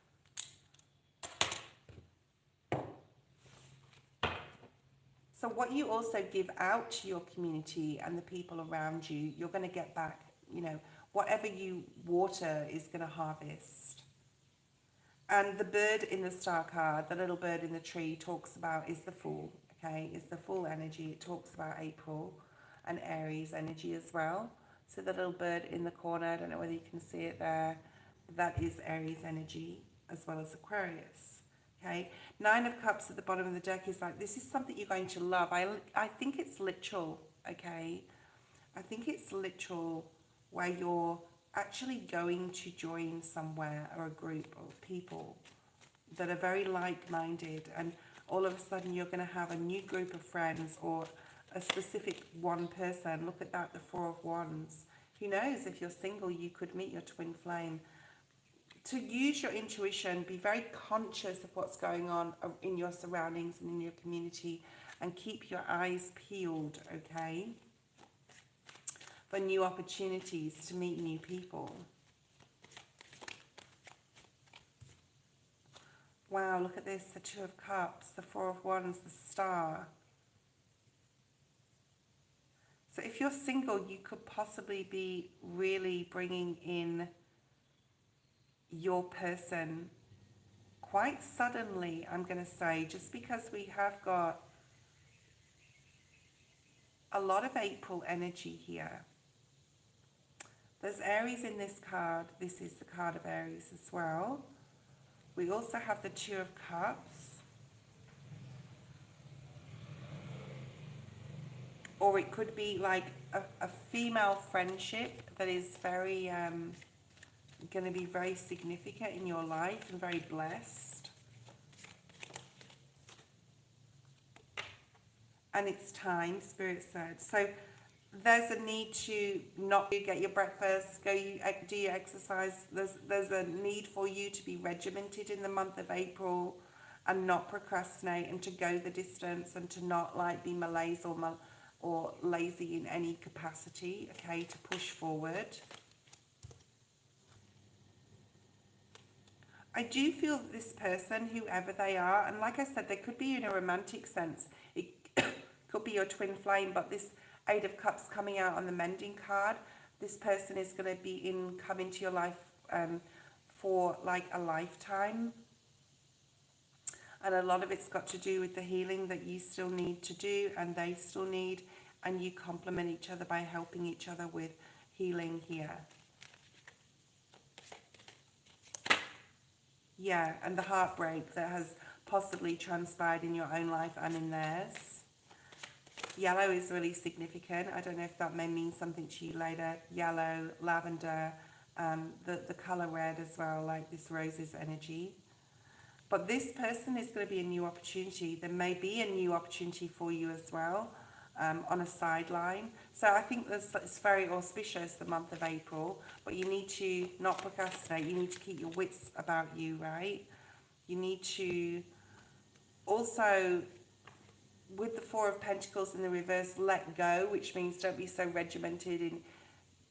So what you also give out to your community and the people around you, you're going to get back. You know, whatever you water is going to harvest. And the bird in the star card, the little bird in the tree, talks about is the Fool, okay? Is the Fool energy. It talks about April and Aries energy as well. So the little bird in the corner, I don't know whether you can see it there, that is Aries energy as well as Aquarius, okay? 9 of Cups at the bottom of the deck is like, this is something you're going to love. I think it's literal, okay? I think it's literal where you're actually going to join somewhere or a group of people that are very like-minded, and all of a sudden you're going to have a new group of friends or a specific one person. Look at that, the 4 of Wands. Who knows, if you're single, you could meet your twin flame to use your intuition, be very conscious of what's going on in your surroundings and in your community, and keep your eyes peeled, okay, for new opportunities to meet new people. Wow, look at this, the Two of Cups, the Four of Wands, the Star. So if you're single, you could possibly be really bringing in your person quite suddenly, I'm going to say, just because we have got a lot of April energy here. There's Aries in this card. This is the card of Aries as well. We also have the Two of Cups. Or it could be like a female friendship that is very, going to be very significant in your life and very blessed. And it's time, Spirit said. So there's a need to not get your breakfast, do your exercise. There's a need for you to be regimented in the month of April and not procrastinate, and to go the distance, and to not like be malaise or lazy in any capacity, okay, to push forward. I do feel that this person, whoever they are, and like I said, they could be in a romantic sense. It could be your twin flame, but this Eight of Cups coming out on the mending card, this person is going to be come into your life for like a lifetime. And a lot of it's got to do with the healing that you still need to do and they still need, and you complement each other by helping each other with healing here. Yeah, and the heartbreak that has possibly transpired in your own life and in theirs. Yellow is really significant. I don't know if that may mean something to you later. Yellow, lavender, the colour red as well, like this roses energy. But this person is going to be a new opportunity. There may be a new opportunity for you as well, on a sideline. So I think it's very auspicious, the month of April, but you need to not procrastinate. You need to keep your wits about you, right? You need to also, with the Four of Pentacles in the reverse, let go, which means don't be so regimented in.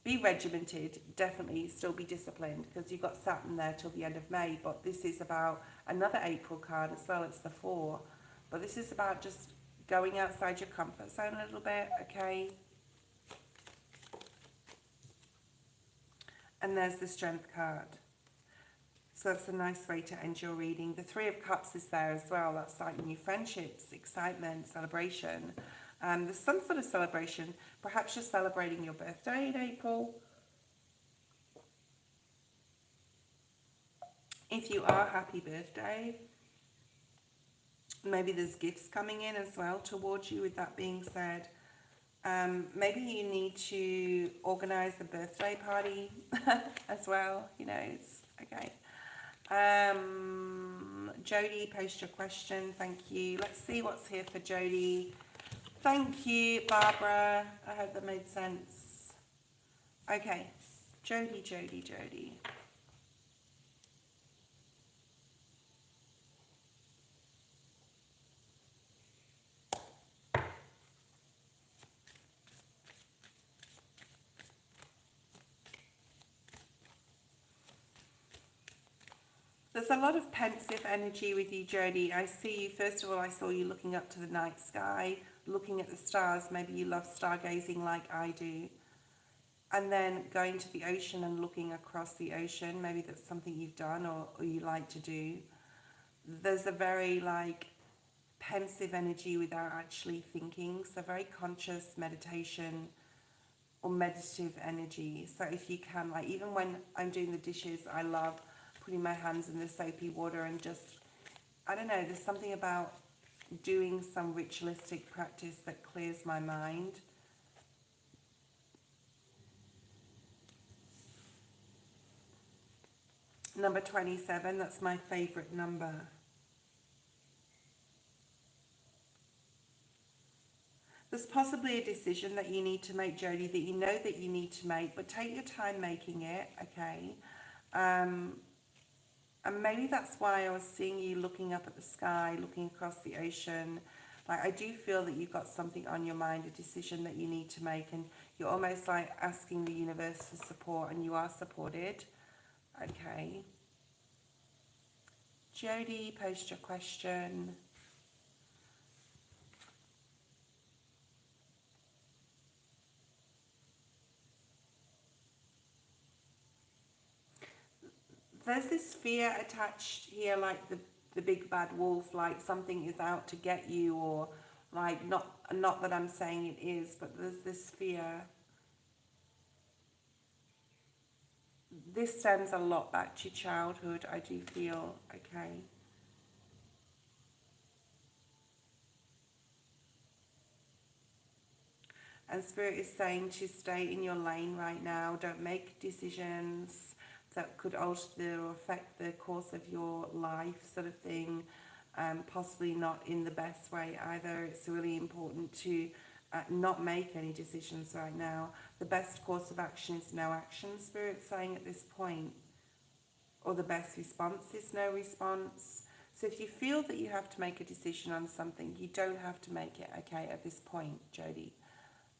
Be regimented, definitely still be disciplined, because you've got Saturn there till the end of May, but this is about another April card as well, it's the Four. But this is about just going outside your comfort zone a little bit, okay? And there's the Strength card. So that's a nice way to end your reading. The Three of Cups is there as well. That's like new friendships, excitement, celebration. There's some sort of celebration. Perhaps you're celebrating your birthday in April. If you are, happy birthday. Maybe there's gifts coming in as well towards you. With that being said, maybe you need to organize the birthday party as well. You know, it's okay. Jody, post your question. Thank you. Let's see what's here for Jody. Thank you, Barbara. I hope that made sense. Okay, Jody. There's a lot of pensive energy with you, Jody. I see you, first of all, I saw you looking up to the night sky, looking at the stars. Maybe you love stargazing like I do. And then going to the ocean and looking across the ocean. Maybe that's something you've done or you like to do. There's a very like pensive energy without actually thinking. So very conscious meditation or meditative energy. So if you can, like even when I'm doing the dishes, I love putting my hands in the soapy water and just, I don't know, there's something about doing some ritualistic practice that clears my mind. Number 27, that's my favorite number. There's possibly a decision that you need to make, Jody, that you know that you need to make, but take your time making it, okay? And maybe that's why I was seeing you looking up at the sky, looking across the ocean. Like, I do feel that you've got something on your mind, a decision that you need to make, and you're almost like asking the universe for support, and you are supported. Okay. Jody, post your question. There's this fear attached here, like the big bad wolf, like something is out to get you, or like not that I'm saying it is, but there's this fear. This stems a lot back to childhood, I do feel, okay. And Spirit is saying to stay in your lane right now. Don't make decisions that could alter or affect the course of your life, sort of thing. Possibly not in the best way either. It's really important to not make any decisions right now. The best course of action is no action, Spirit's saying at this point. Or the best response is no response. So if you feel that you have to make a decision on something, you don't have to make it, okay, at this point, Jody.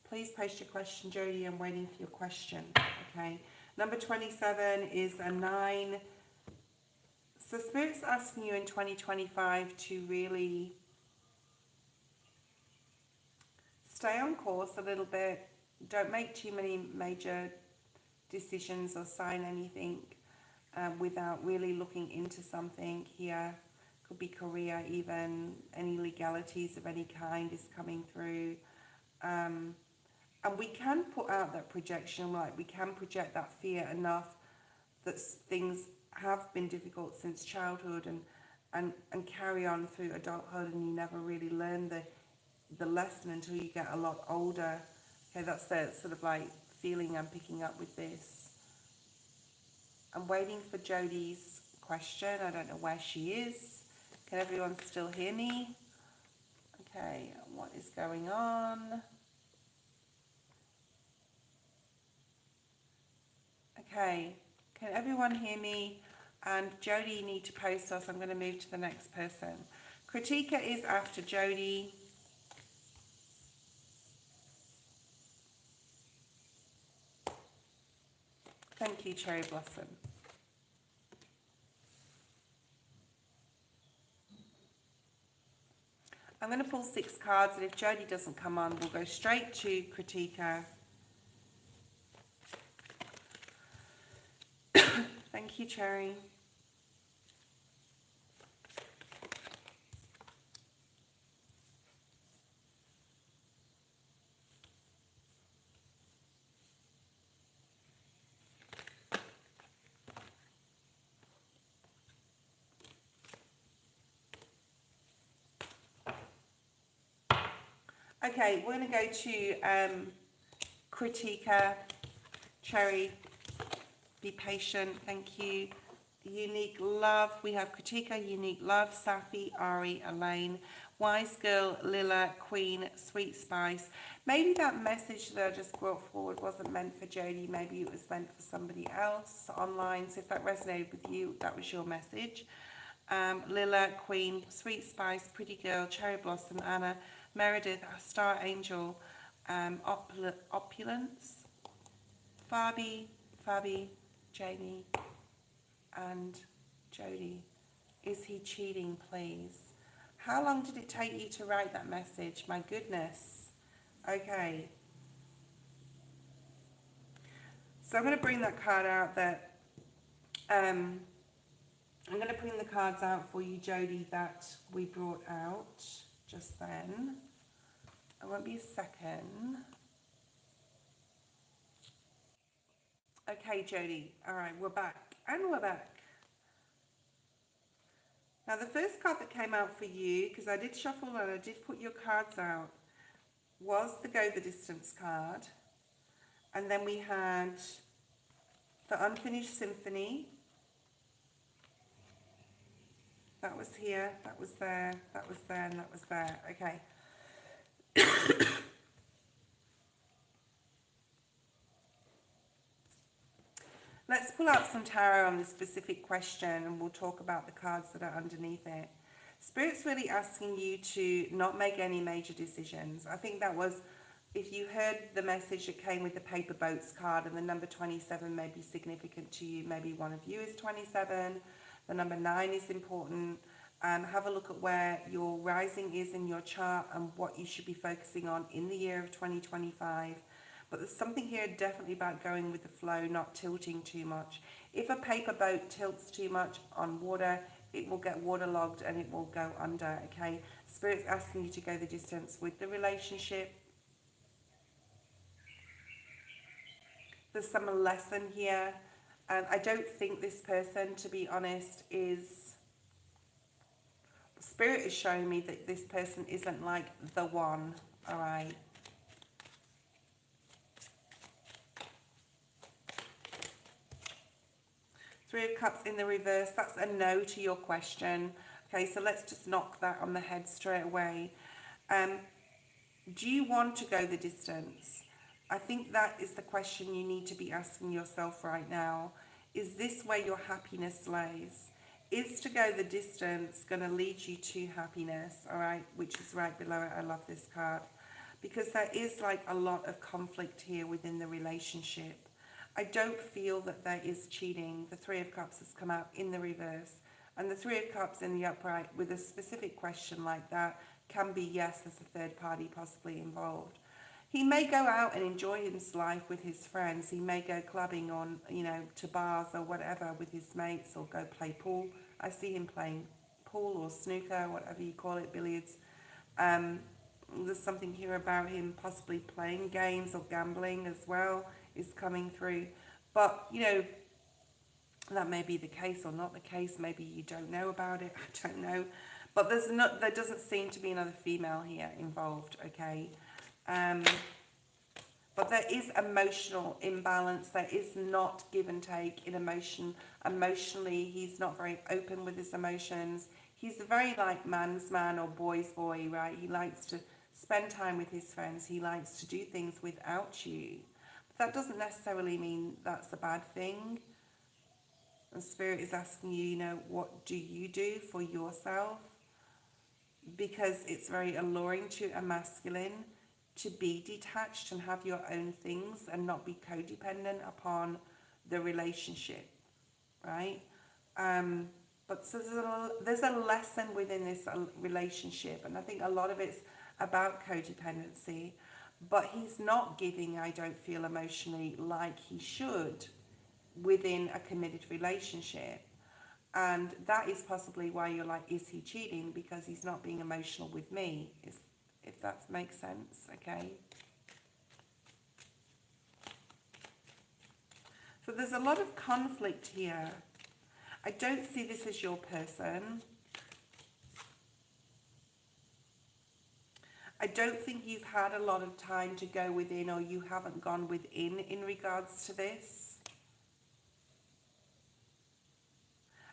Please post your question, Jody. I'm waiting for your question, okay? Number 27 is a 9. So Spirit's asking you in 2025 to really stay on course a little bit. Don't make too many major decisions or sign anything without really looking into something here. Could be career even. Any legalities of any kind is coming through. And we can put out that projection, like we can project that fear enough that things have been difficult since childhood and carry on through adulthood, and you never really learn the lesson until you get a lot older. Okay, that's the sort of like feeling I'm picking up with this. I'm waiting for Jody's question. I don't know where she is. Can everyone still hear me? Okay, what is going on? Okay, can everyone hear me? And Jody, you need to post us. I'm going to move to the next person. Kritika is after Jody. Thank you, Cherry Blossom. I'm going to pull 6 cards, and if Jody doesn't come on, we'll go straight to Kritika. Thank you, Cherry. Okay, we're going to go to Kritika. Cherry, be patient. Thank you. Unique Love. We have Kritika, Unique Love, Safi, Ari, Elaine, Wise Girl, Lila, Queen, Sweet Spice. Maybe that message that I just brought forward wasn't meant for Jody. Maybe it was meant for somebody else online. So if that resonated with you, that was your message. Lila, Queen, Sweet Spice, Pretty Girl, Cherry Blossom, Anna, Meredith, Star Angel, Opulence, Fabi, Jamie, and Jody. Is he cheating, please? How long did it take you to write that message? My goodness. Okay. So I'm going to bring that card out that, I'm going to bring the cards out for you, Jody, that we brought out just then. It won't be a second. Okay, Jody. All right, we're back. And we're back. Now, the first card that came out for you, because I did shuffle and I did put your cards out, was the Go the Distance card. And then we had the Unfinished Symphony. That was here, that was there, that was there, and that was there. Okay. Let's pull out some tarot on this specific question and we'll talk about the cards that are underneath it. Spirit's really asking you to not make any major decisions. I think that was, if you heard the message that came with the paper boats card, and the number 27 may be significant to you. Maybe one of you is 27. The number 9 is important. Have a look at where your rising is in your chart and what you should be focusing on in the year of 2025. But there's something here definitely about going with the flow, not tilting too much. If a paper boat tilts too much on water, it will get waterlogged and it will go under, okay? Spirit's asking you to go the distance with the relationship. There's some lesson here. I don't think this person, to be honest, is... Spirit is showing me that this person isn't like the one, all right? Three of Cups in the reverse, that's a no to your question. Okay, so let's just knock that on the head straight away. Do you want to go the distance? I think that is the question you need to be asking yourself right now. Is this where your happiness lays? Is to go the distance going to lead you to happiness, all right, which is right below it. I love this card because there is like a lot of conflict here within the relationship. I don't feel that there is cheating. The Three of Cups has come out in the reverse, and the Three of Cups in the upright with a specific question like that can be, yes, there's a third party possibly involved. He may go out and enjoy his life with his friends. He may go clubbing on, you know, to bars or whatever with his mates, or go play pool. I see him playing pool or snooker, whatever you call it, billiards. There's something here about him possibly playing games or gambling as well is coming through. But, you know, that may be the case or not the case. Maybe you don't know about it. I don't know. But there doesn't seem to be another female here involved, okay? But there is emotional imbalance. There is not give and take in emotion. Emotionally, he's not very open with his emotions. He's a very like man's man or boy's boy, right? He likes to spend time with his friends. He likes to do things without you. But that doesn't necessarily mean that's a bad thing. And Spirit is asking you, you know, what do you do for yourself? Because it's very alluring to a masculine to be detached and have your own things and not be codependent upon the relationship, right? But so there's a lesson within this relationship, and I think a lot of it's about codependency, but he's not giving, I don't feel, emotionally like he should within a committed relationship. And that is possibly why you're like, is he cheating? Because he's not being emotional with me, if that makes sense, okay? So there's a lot of conflict here. I don't see this as your person. I don't think you've had a lot of time to go within, or you haven't gone within in regards to this.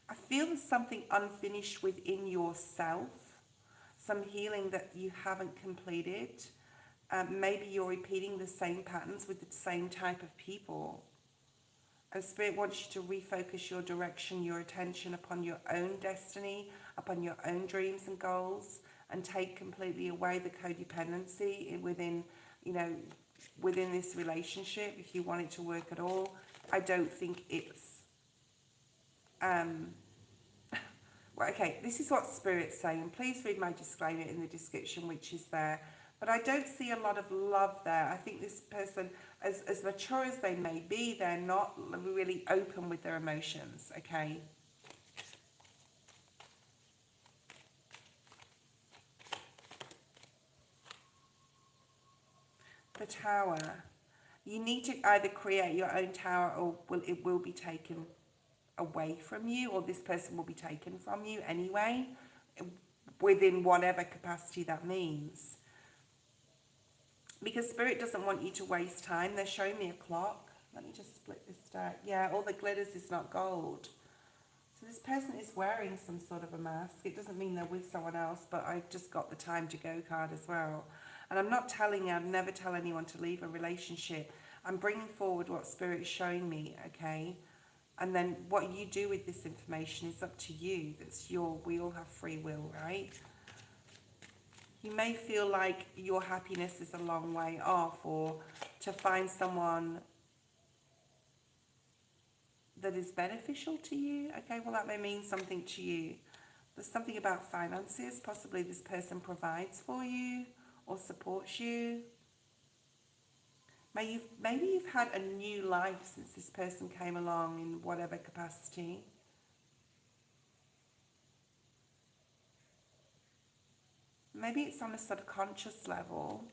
I feel there's something unfinished within yourself. Some healing that you haven't completed. Maybe you're repeating the same patterns with the same type of people. And Spirit wants you to refocus your direction, your attention upon your own destiny, upon your own dreams and goals, and take completely away the codependency within, you know, within this relationship, if you want it to work at all. I don't think it's well, okay, this is what Spirit's saying. Please read my disclaimer in the description, which is there. But I don't see a lot of love there. I think this person, as mature as they may be, they're not really open with their emotions, okay? The Tower. You need to either create your own tower, or it will be taken away from you, or this person will be taken from you anyway, within whatever capacity that means. Because Spirit doesn't want you to waste time. They're showing me a clock. Let me just split this stack. Yeah, all the glitters is not gold. So this person is wearing some sort of a mask. It doesn't mean they're with someone else, but I just got the time to go card as well. And I'm not telling you, I'd never tell anyone to leave a relationship. I'm bringing forward what Spirit is showing me, okay? And then what you do with this information is up to you. We all have free will, right? You may feel like your happiness is a long way off, or to find someone that is beneficial to you. Okay, well, that may mean something to you. There's something about finances. Possibly this person provides for you or supports you. Maybe you've had a new life since this person came along in whatever capacity. Maybe it's on a subconscious level.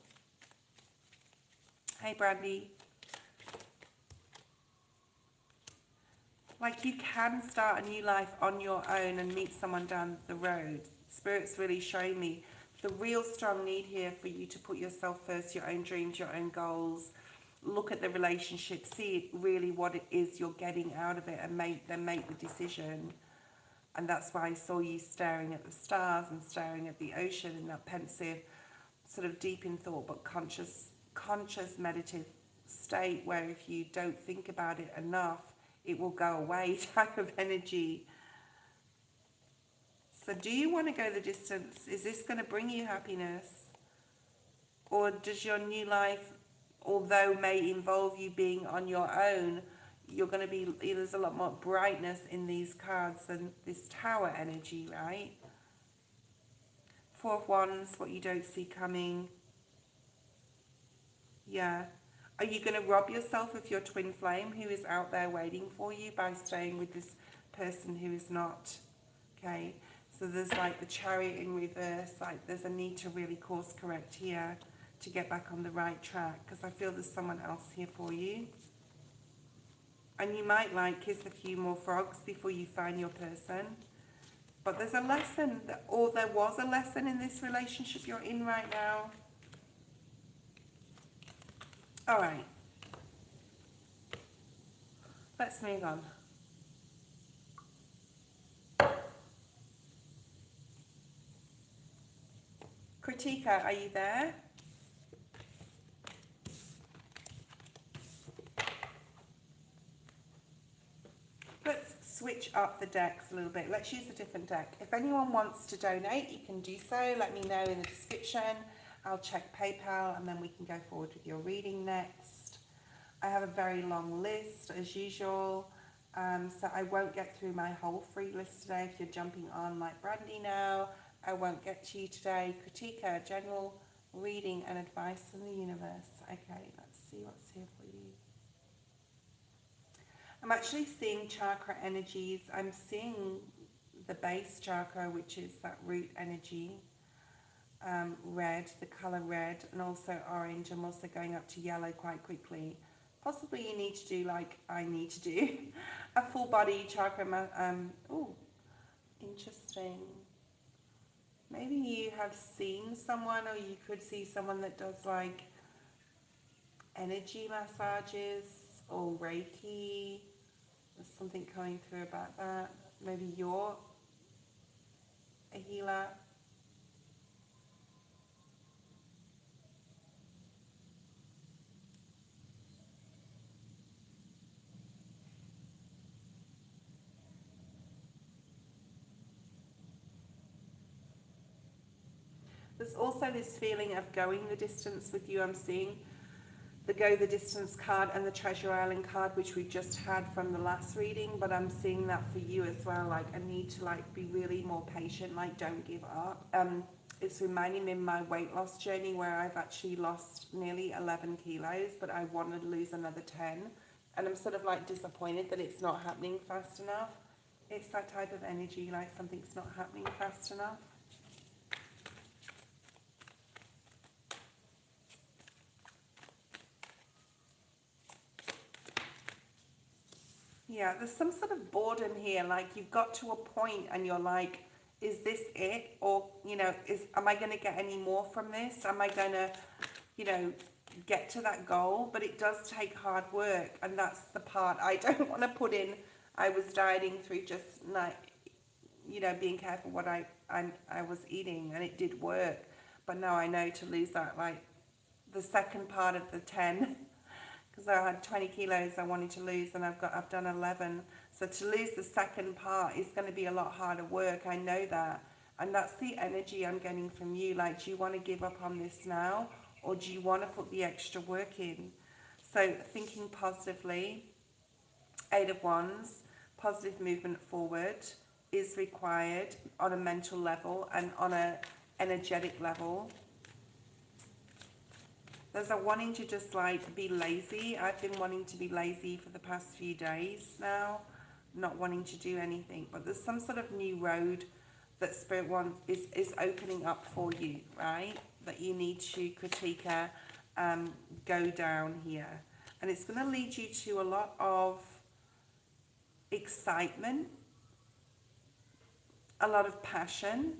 Hey, Brandy. Like, you can start a new life on your own and meet someone down the road. Spirit's really showing me the real strong need here for you to put yourself first, your own dreams, your own goals. Look at the relationship, see really what it is you're getting out of it, and make the decision. And that's why I saw you staring at the stars and staring at the ocean in that pensive, sort of deep in thought but conscious meditative state, where if you don't think about it enough, it will go away type of energy. So do you want to go the distance? Is this going to bring you happiness? Or does your new life, although may involve you being on your own, you're going to be, there's a lot more brightness in these cards than this tower energy, right? Four of Wands, what you don't see coming. Yeah. Are you going to rob yourself of your twin flame who is out there waiting for you by staying with this person who is not? Okay. So there's like the Chariot in reverse, like there's a need to really course correct here to get back on the right track, because I feel there's someone else here for you. And you might like kiss a few more frogs before you find your person. But there's a lesson, or there was a lesson in this relationship you're in right now. All right. Let's move on. Kritika, are you there? Let's switch up the decks a little bit. Let's use a different deck. If anyone wants to donate, you can do so. Let me know in the description. I'll check PayPal and then we can go forward with your reading next. I have a very long list as usual, so I won't get through my whole free list today. If you're jumping on like Brandy now, I won't get to you today. Kritika, general reading and advice from the universe. Okay, let's see what's here for you. I'm actually seeing chakra energies. I'm seeing the base chakra, which is that root energy, red, the color red, and also orange. I'm also going up to yellow quite quickly. Possibly you need to do like I need to do, a full body chakra. Oh, interesting. Maybe you have seen someone, or you could see someone that does like energy massages or Reiki. There's something coming through about that. Maybe you're a healer. There's also this feeling of going the distance with you. I'm seeing the Go the Distance card and the Treasure Island card, which we just had from the last reading, but I'm seeing that for you as well, like a need to like be really more patient, like don't give up. It's reminding me of my weight loss journey, where I've actually lost nearly 11 kilos, but I wanted to lose another 10, and I'm sort of like disappointed that it's not happening fast enough. It's that type of energy, like something's not happening fast enough. Yeah, there's some sort of boredom here, like you've got to a point and you're like, is this it? Or, you know, am I going to get any more from this? Am I going to, you know, get to that goal? But it does take hard work, and that's the part I don't want to put in. I was dieting through just like, you know, being careful what I was eating, and it did work. But now I know to lose that, like the second part of the 10, because I had 20 kilos I wanted to lose, and I've done 11. So to lose the second part is going to be a lot harder work. I know that. And that's the energy I'm getting from you. Like, do you want to give up on this now? Or do you want to put the extra work in? So thinking positively, Eight of Wands, positive movement forward is required on a mental level and on a energetic level. There's a wanting to just like be lazy. I've been wanting to be lazy for the past few days now, not wanting to do anything. But there's some sort of new road that Spirit One is opening up for you, right? That you need to critique, go down here. And it's going to lead you to a lot of excitement, a lot of passion.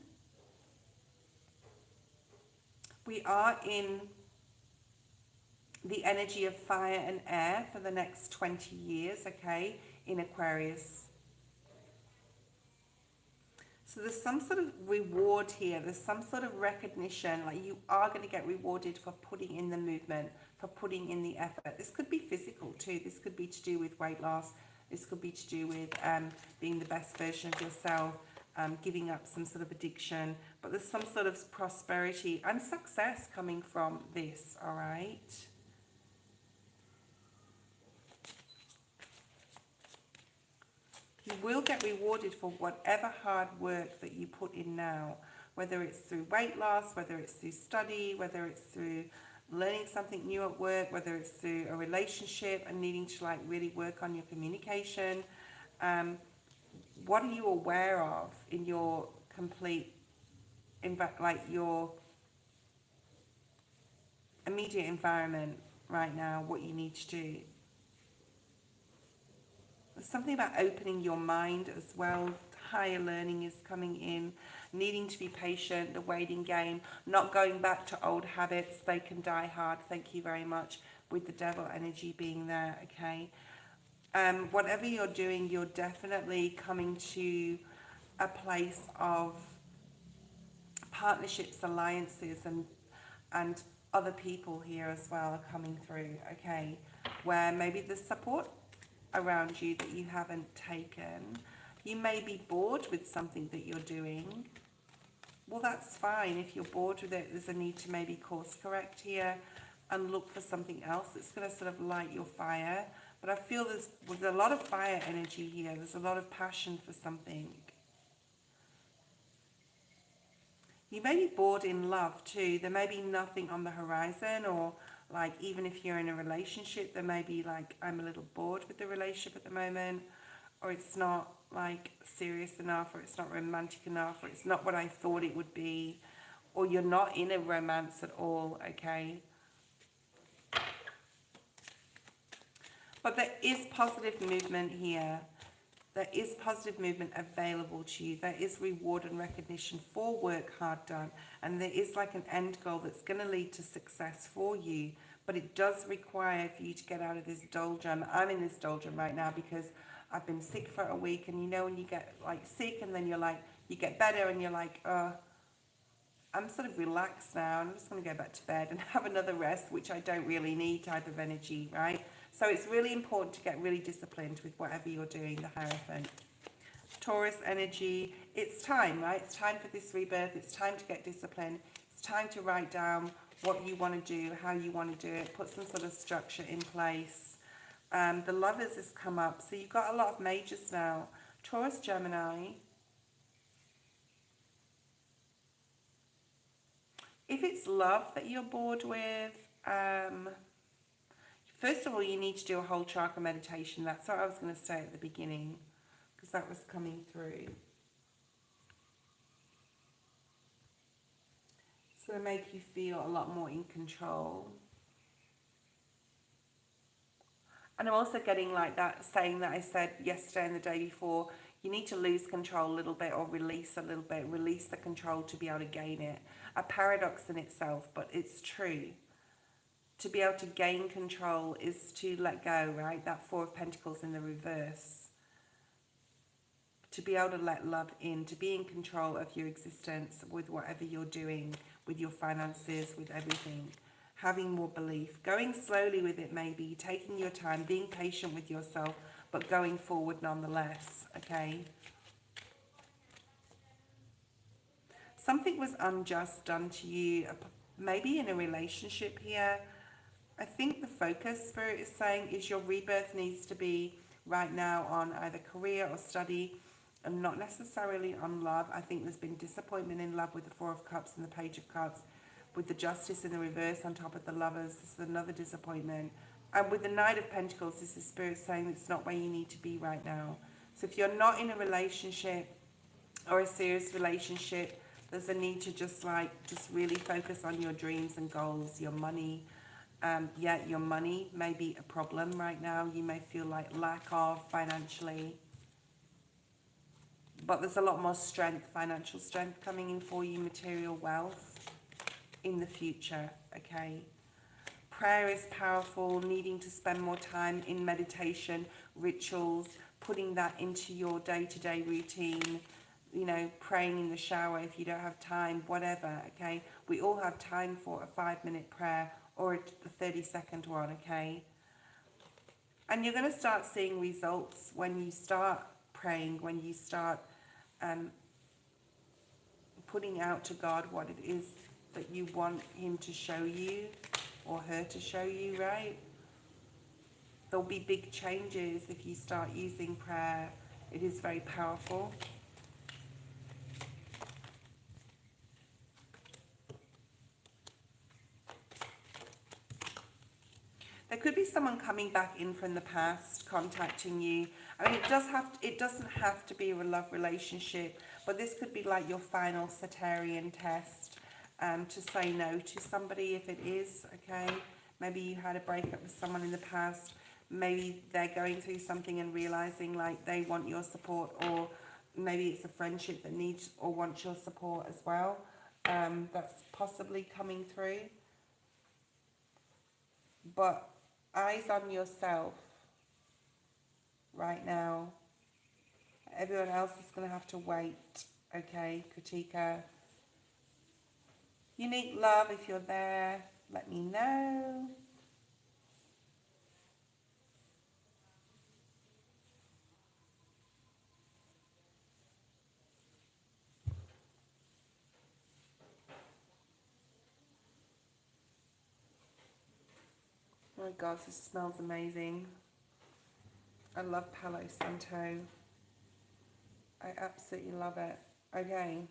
We are in the energy of fire and air for the next 20 years, okay, in Aquarius. So there's some sort of reward here. There's some sort of recognition, like you are going to get rewarded for putting in the movement, for putting in the effort. This could be physical too. This could be to do with weight loss. This could be to do with being the best version of yourself, giving up some sort of addiction. But there's some sort of prosperity and success coming from this, all right? You will get rewarded for whatever hard work that you put in now, whether it's through weight loss, whether it's through study, whether it's through learning something new at work, whether it's through a relationship and needing to like really work on your communication. What are you aware of in your complete, like your immediate environment right now, what you need to do? There's something about opening your mind as well. Higher learning is coming in, needing to be patient, the waiting game, not going back to old habits. They can die hard. Thank you very much. With the devil energy being there, okay? Whatever you're doing, you're definitely coming to a place of partnerships, alliances, and other people here as well are coming through, okay? Where maybe there's support around you that you haven't taken. You may be bored with something that you're doing. Well, that's fine. If you're bored with it, there's a need to maybe course correct here and look for something else that's going to sort of light your fire. But I feel there's a lot of fire energy here. There's a lot of passion for something. You may be bored in love too. There may be nothing on the horizon, or like even if you're in a relationship, there may be like, I'm a little bored with the relationship at the moment, or it's not like serious enough, or it's not romantic enough, or it's not what I thought it would be, or you're not in a romance at all, okay? But there is positive movement here. There is positive movement available to you. There is reward and recognition for work hard done. And there is like an end goal that's going to lead to success for you. But it does require for you to get out of this doldrum. I'm in this doldrum right now because I've been sick for a week. And you know when you get like sick and then you're like, you get better and you're like, I'm sort of relaxed now. I'm just going to go back to bed and have another rest, which I don't really need type of energy, right? So it's really important to get really disciplined with whatever you're doing, the Hierophant. Taurus energy, it's time, right? It's time for this rebirth. It's time to get disciplined. It's time to write down what you want to do, how you want to do it, put some sort of structure in place. The Lovers has come up. So you've got a lot of majors now. Taurus, Gemini. If it's love that you're bored with, first of all, you need to do a whole chakra meditation. That's what I was going to say at the beginning, because that was coming through. It's going to make you feel a lot more in control. And I'm also getting like that saying that I said yesterday and the day before, you need to lose control a little bit or release a little bit, release the control to be able to gain it. A paradox in itself, but it's true. To be able to gain control is to let go, right? That Four of Pentacles in the reverse. To be able to let love in, to be in control of your existence with whatever you're doing, with your finances, with everything. Having more belief, going slowly with it maybe, taking your time, being patient with yourself, but going forward nonetheless, okay? Something was unjust done to you, maybe in a relationship here. I think the focus, Spirit is saying, is your rebirth needs to be right now on either career or study, and not necessarily on love. I think there's been disappointment in love with the Four of Cups and the Page of Cups, with the Justice in the reverse on top of the Lovers. This is another disappointment. And with the Knight of Pentacles, this is Spirit saying it's not where you need to be right now. So if you're not in a relationship or a serious relationship, there's a need to just really focus on your dreams and goals, your money. Yeah, your money may be a problem right now. You may feel like lack of financially. But there's a lot more strength, financial strength coming in for you, material wealth in the future, okay? Prayer is powerful, needing to spend more time in meditation, rituals, putting that into your day-to-day routine, you know, praying in the shower if you don't have time, whatever, okay? We all have time for a 5-minute prayer or a 30-second one, okay? And you're going to start seeing results when you start praying, when you start putting out to God what it is that you want him to show you or her to show you, right? There'll be big changes if you start using prayer. It is very powerful. There could be someone coming back in from the past, contacting you. I mean, it doesn't have to be a love relationship, but this could be like your final Saturnian test, to say no to somebody if it is, okay? Maybe you had a breakup with someone in the past. Maybe they're going through something and realizing like they want your support, or maybe it's a friendship that needs or wants your support as well. That's possibly coming through. But eyes on yourself right now. Everyone else is going to have to wait, okay, Kritika? Unique love, if you're there, let me know. Oh my God, this smells amazing. I love Palo Santo. I absolutely love it. Okay.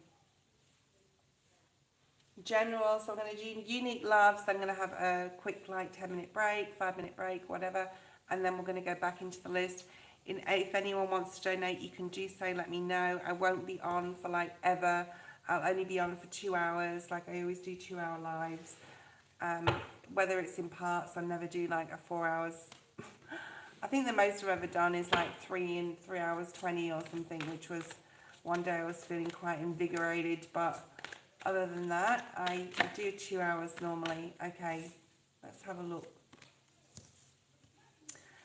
General, so I'm going to do unique loves. I'm going to have a quick 10-minute break, 5-minute break, whatever. And then we're going to go back into the list. If anyone wants to donate, you can do so. Let me know. I won't be on for ever. I'll only be on for 2 hours. I always do 2-hour lives. Whether it's in parts, I never do a 4 hours. I think the most I've ever done is 3 hours 20 or something, which was one day I was feeling quite invigorated, but other than that, I do 2 hours normally. Okay, let's have a look.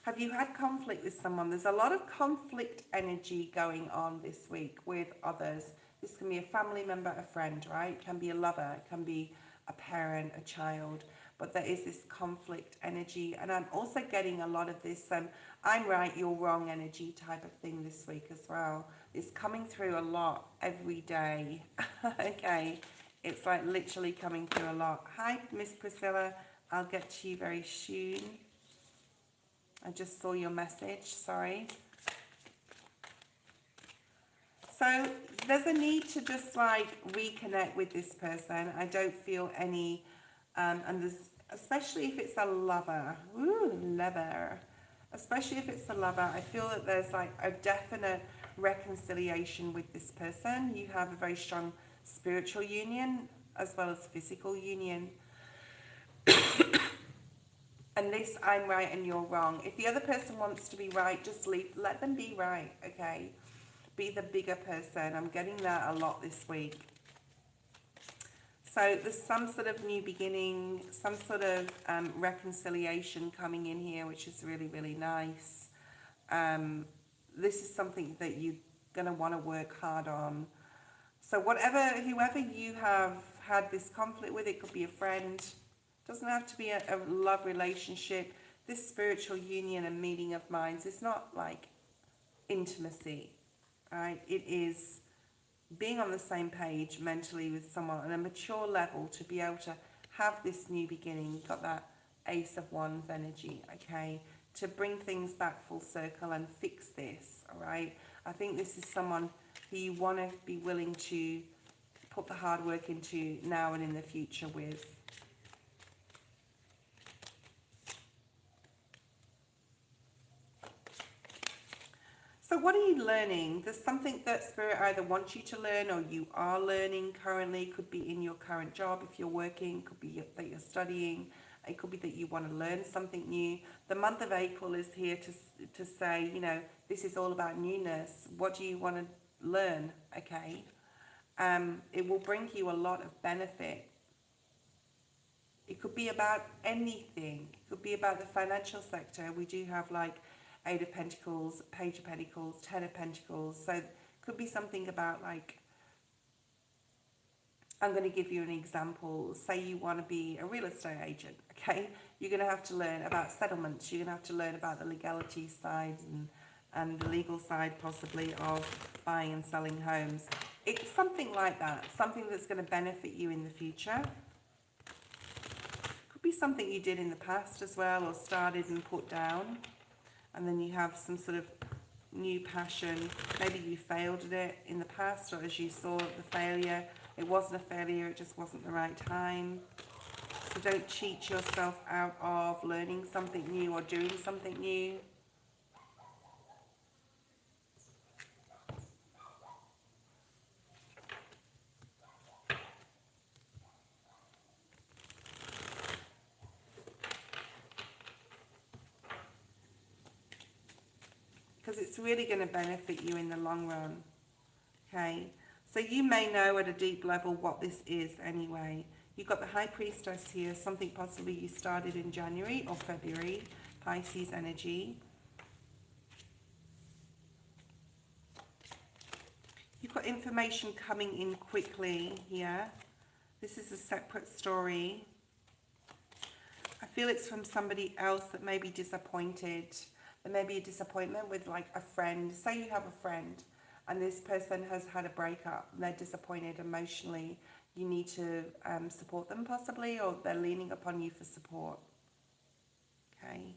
Have you had conflict with someone? There's a lot of conflict energy going on this week with others. This can be a family member, a friend, right? It can be a lover, it can be a parent, a child. But there is this conflict energy. And I'm also getting a lot of this I'm right, you're wrong energy type of thing this week as well. It's coming through a lot every day. Okay, it's literally coming through a lot. Hi, Miss Priscilla. I'll get to you very soon. I just saw your message, sorry. So there's a need to just reconnect with this person. I don't feel any, and there's, especially if it's a lover, lover. Especially if it's a lover, I feel that there's a definite reconciliation with this person. You have a very strong spiritual union as well as physical union. And this, I'm right and you're wrong. If the other person wants to be right, just let them be right, okay? Be the bigger person. I'm getting that a lot this week. So there's some sort of new beginning, some sort of reconciliation coming in here, which is really, really nice. This is something that you're going to want to work hard on. So whoever you have had this conflict with, it could be a friend. Doesn't have to be a love relationship. this spiritual union and meeting of minds is not like intimacy, right? It is being on the same page mentally with someone on a mature level to be able to have this new beginning. You've got that Ace of Wands energy, okay? To bring things back full circle and fix this, all right? I think this is someone who you want to be willing to put the hard work into now and in the future with. So what are you learning? There's something that Spirit either wants you to learn or you are learning currently. Could be in your current job if you're working, could be that you're studying. It could be that you want to learn something new. The month of April is here to say, you know, this is all about newness. What do you want to learn? Okay. It will bring you a lot of benefit. It could be about anything. It could be about the financial sector. We do have like Eight of Pentacles, Page of Pentacles, Ten of Pentacles. So it could be something about like, I'm going to give you an example. Say you want to be a real estate agent, okay? You're going to have to learn about settlements. You're going to have to learn about the legality side and the legal side possibly of buying and selling homes. It's something like that, something that's going to benefit you in the future. Could be something you did in the past as well, or started and put down. And then you have some sort of new passion. Maybe you failed at it in the past, or as you saw the failure, it wasn't a failure, it just wasn't the right time. So don't cheat yourself out of learning something new or doing something new. Because it's really going to benefit you in the long run. Okay, so you may know at a deep level what this is anyway. You've got the High Priestess here, something possibly you started in January or February, Pisces energy. You've got information coming in quickly here. This is a separate story. I feel it's from somebody else that may be disappointed. There may be a disappointment with like a friend. Say you have a friend and this person has had a breakup. They're disappointed emotionally. You need to support them possibly, or they're leaning upon you for support. Okay.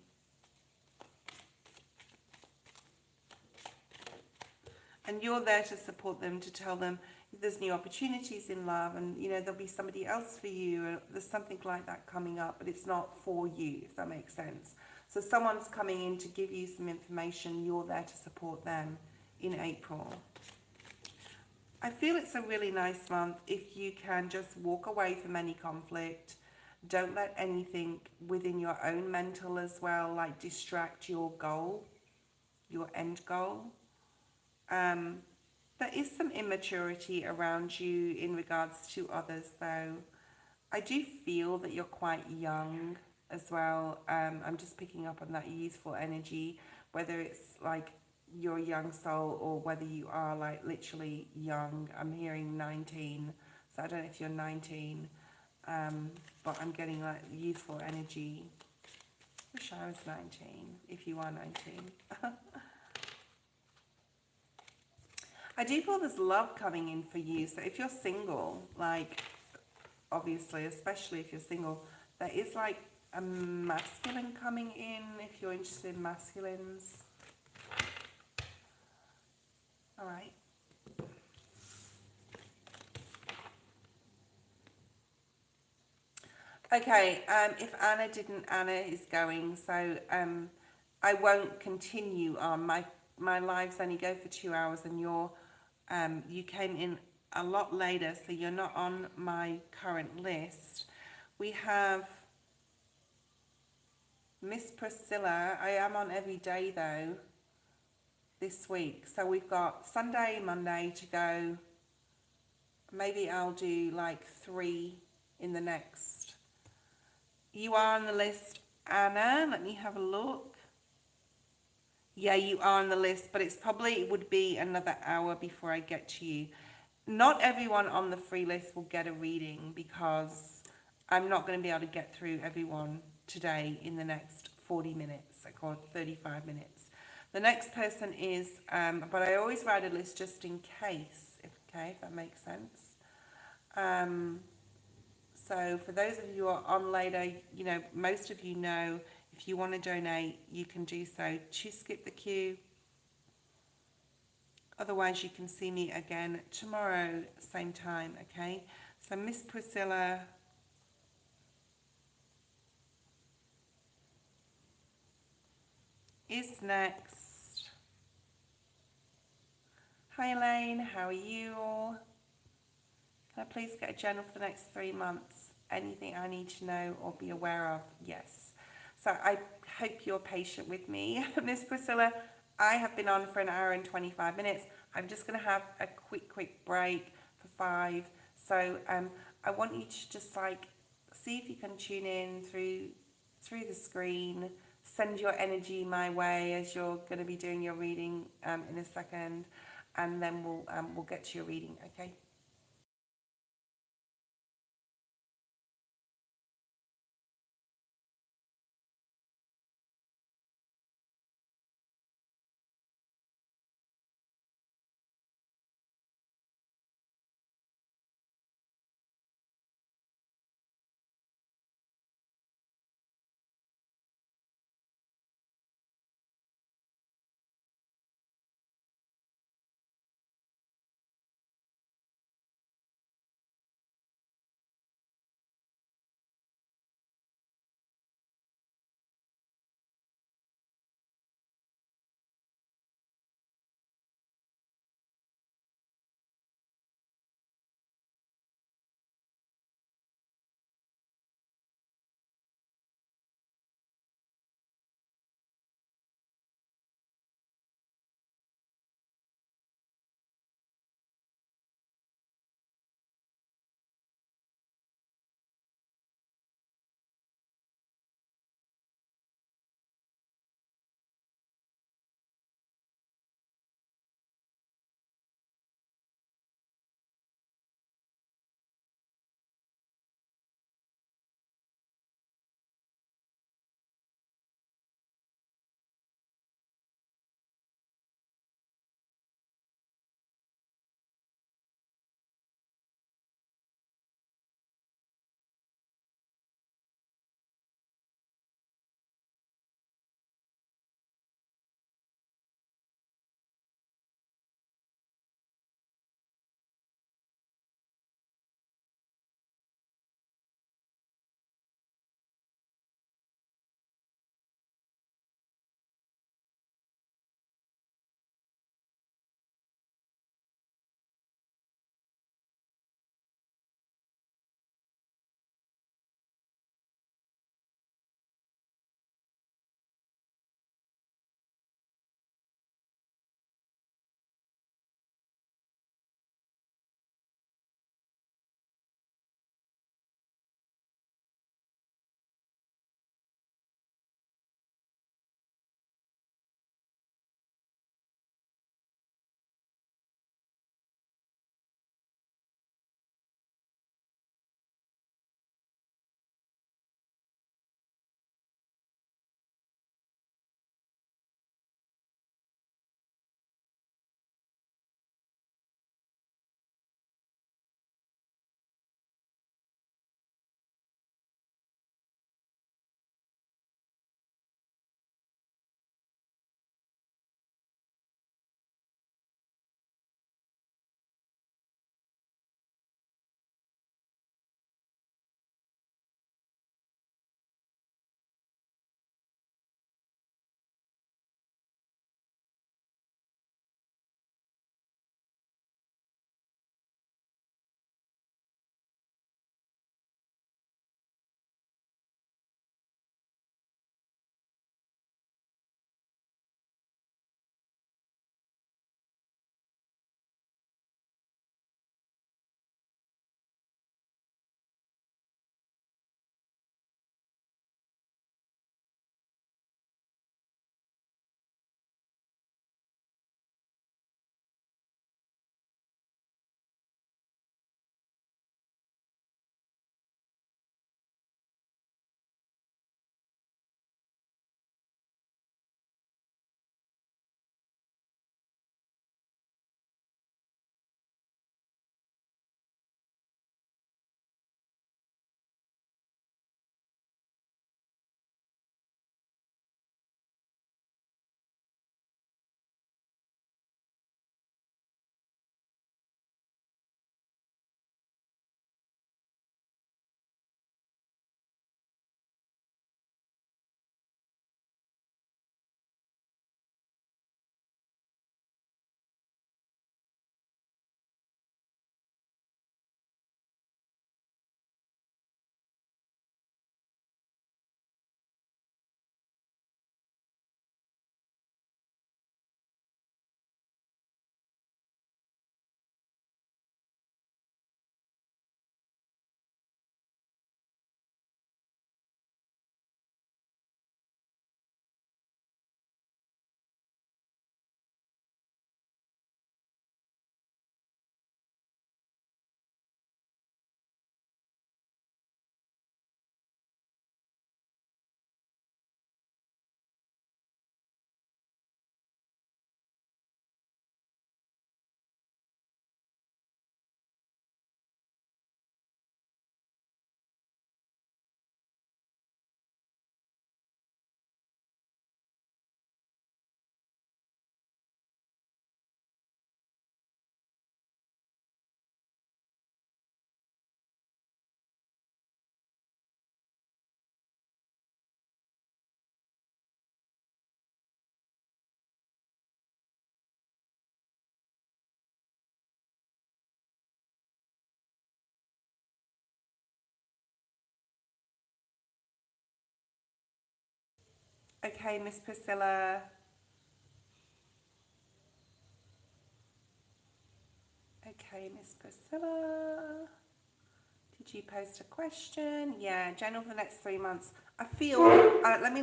And you're there to support them, to tell them there's new opportunities in love, and you know there'll be somebody else for you, or there's something like that coming up, but it's not for you, if that makes sense. So someone's coming in to give you some information, you're there to support them in April. I feel it's a really nice month if you can just walk away from any conflict. Don't let anything within your own mental as well like distract your goal, your end goal. There is some immaturity around you in regards to others though. I do feel that you're quite young as well. I'm just picking up on that youthful energy, whether it's like you're a young soul or whether you are like literally young. I'm hearing 19, so I don't know if you're 19, but I'm getting like youthful energy. Wish I was 19, if you are 19. I do feel there's love coming in for you. So if you're single, like obviously, especially if you're single, there is like a masculine coming in if you're interested in masculines. All right. Okay, if Anna is going, so I won't continue on. My lives only go for 2 hours, and you came in a lot later, so you're not on my current list. We have Miss Priscilla. I am on every day though this week, so we've got Sunday, Monday to go. Maybe I'll do like 3 in the next. You are on the list, Anna. Let me have a look. Yeah, you are on the list, but it would be another hour before I get to you. Not everyone on the free list will get a reading because I'm not going to be able to get through everyone today in the next 40 minutes, or 35 minutes. The next person is, but I always write a list just in case, if that makes sense. So for those of you who are on later, you know, most of you know, if you want to donate, you can do so. Choose skip the queue. Otherwise, you can see me again tomorrow, same time, okay? So Miss Priscilla is next. Hi Elaine, how are you all? Can I please get a journal for the next 3 months? Anything I need to know or be aware of? Yes. So I hope you're patient with me. Miss Priscilla, I have been on for an hour and 25 minutes. I'm just going to have a quick break for 5. So I want you to just like see if you can tune in through the screen. Send your energy my way as you're going to be doing your reading in a second, and then we'll get to your reading. Okay. Okay, Miss Priscilla. Okay, Miss Priscilla. Did you post a question? Yeah, general for the next 3 months. I feel. Let me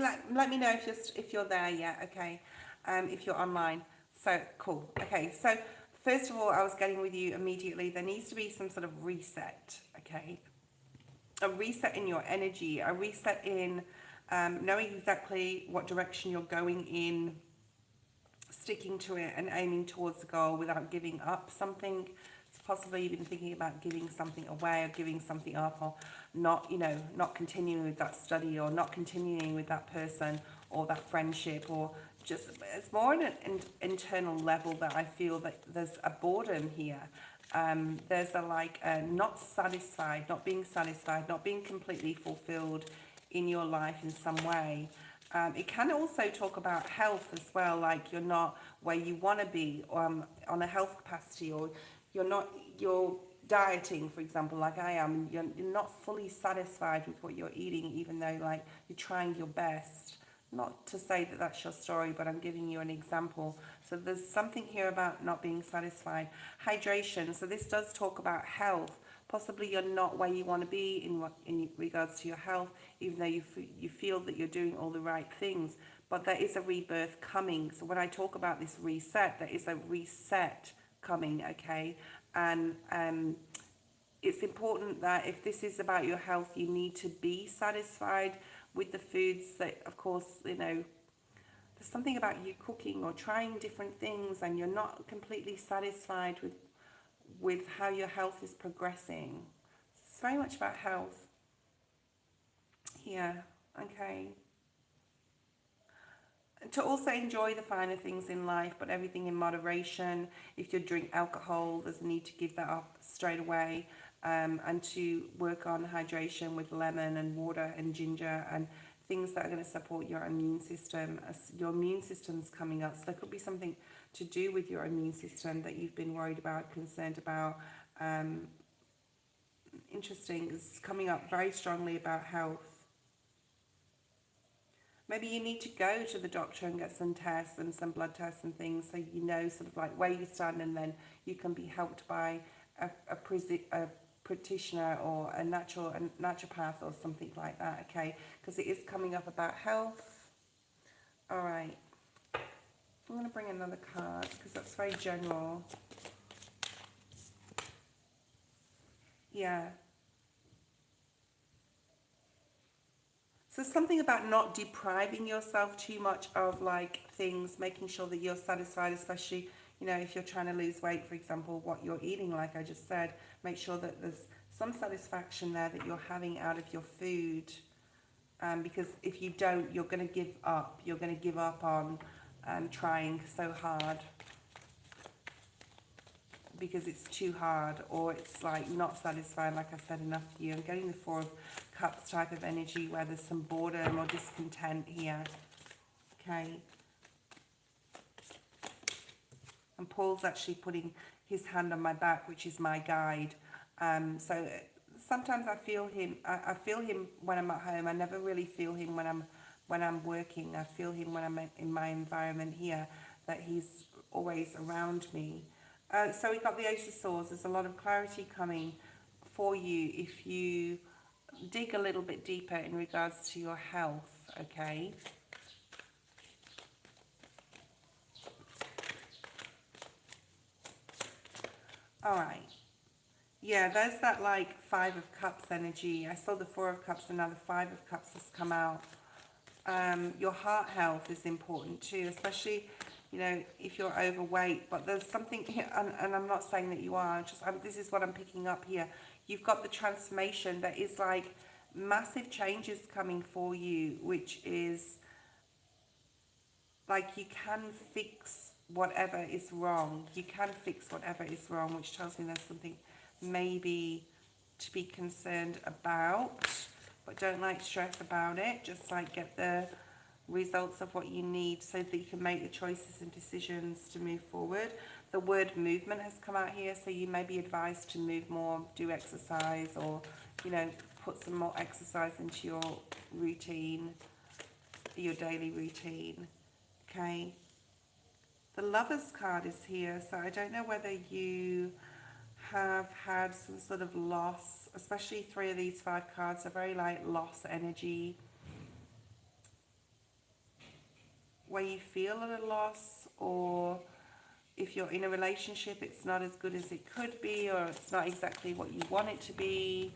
know if you're there yet. Okay, if you're online. So cool. Okay, so first of all, I was getting with you immediately. There needs to be some sort of reset. Okay, a reset in your energy, a reset in knowing exactly what direction you're going in, sticking to it and aiming towards the goal without giving up something. It's possibly even thinking about giving something away or giving something up, or not, not continuing with that study or not continuing with that person or that friendship, or just, it's more on an internal level that I feel that there's a boredom here. There's not satisfied, not being satisfied, not being completely fulfilled in your life in some way. It can also talk about health as well, like you're not where you want to be on a health capacity, or you're dieting, for example, like I am, you're not fully satisfied with what you're eating, even though like you're trying your best. Not to say that that's your story, but I'm giving you an example. So there's something here about not being satisfied. Hydration, so this does talk about health. Possibly you're not where you want to be in regards to your health, even though you feel that you're doing all the right things. But there is a rebirth coming. So when I talk about this reset, there is a reset coming, okay? And it's important that if this is about your health, you need to be satisfied with the foods that, of course, there's something about you cooking or trying different things and you're not completely satisfied with how your health is progressing. It's very much about health. Yeah, okay. To also enjoy the finer things in life, but everything in moderation. If you drink alcohol, there's a need to give that up straight away, and to work on hydration with lemon and water and ginger and things that are going to support your immune system. As your immune system's coming up, so there could be something to do with your immune system that you've been worried about, concerned about. Interesting, it's coming up very strongly about health. Maybe you need to go to the doctor and get some tests and some blood tests and things, so you know sort of like where you stand, and then you can be helped by a practitioner or a naturopath or something like that, okay? Because it is coming up about health. All right. I'm going to bring another card because that's very general. Yeah. So something about not depriving yourself too much of like things, making sure that you're satisfied, especially, if you're trying to lose weight, for example, what you're eating, like I just said, make sure that there's some satisfaction there that you're having out of your food. Because if you don't, you're going to give up. You're going to give up on trying so hard because it's too hard, or it's like not satisfying, like I said, enough for you. I'm getting the Four of Cups type of energy where there's some boredom or discontent here. Okay. And Paul's actually putting his hand on my back, which is my guide. So sometimes I feel him. I feel him when I'm at home. I never really feel him when I'm working. I feel him when I'm in my environment here, that he's always around me. So we got the Ace of Swords. There's a lot of clarity coming for you if you dig a little bit deeper in regards to your health, okay? All right. Yeah, there's that like Five of Cups energy. I saw the Four of Cups and now the Five of Cups has come out. Your heart health is important too, especially, if you're overweight. But there's something here, and I'm not saying that you are, this is what I'm picking up here. You've got the transformation that is like massive changes coming for you, which is like you can fix whatever is wrong. You can fix whatever is wrong, which tells me there's something maybe to be concerned about, but don't like stress about it. Just like get the results of what you need so that you can make the choices and decisions to move forward. The word movement has come out here, so you may be advised to move more, do exercise, or put some more exercise into your routine. your daily routine. Okay. The Lovers card is here, so I don't know whether you have had some sort of loss, especially 3 of these 5 cards are very like loss energy, where you feel at a loss, or if you're in a relationship it's not as good as it could be, or it's not exactly what you want it to be.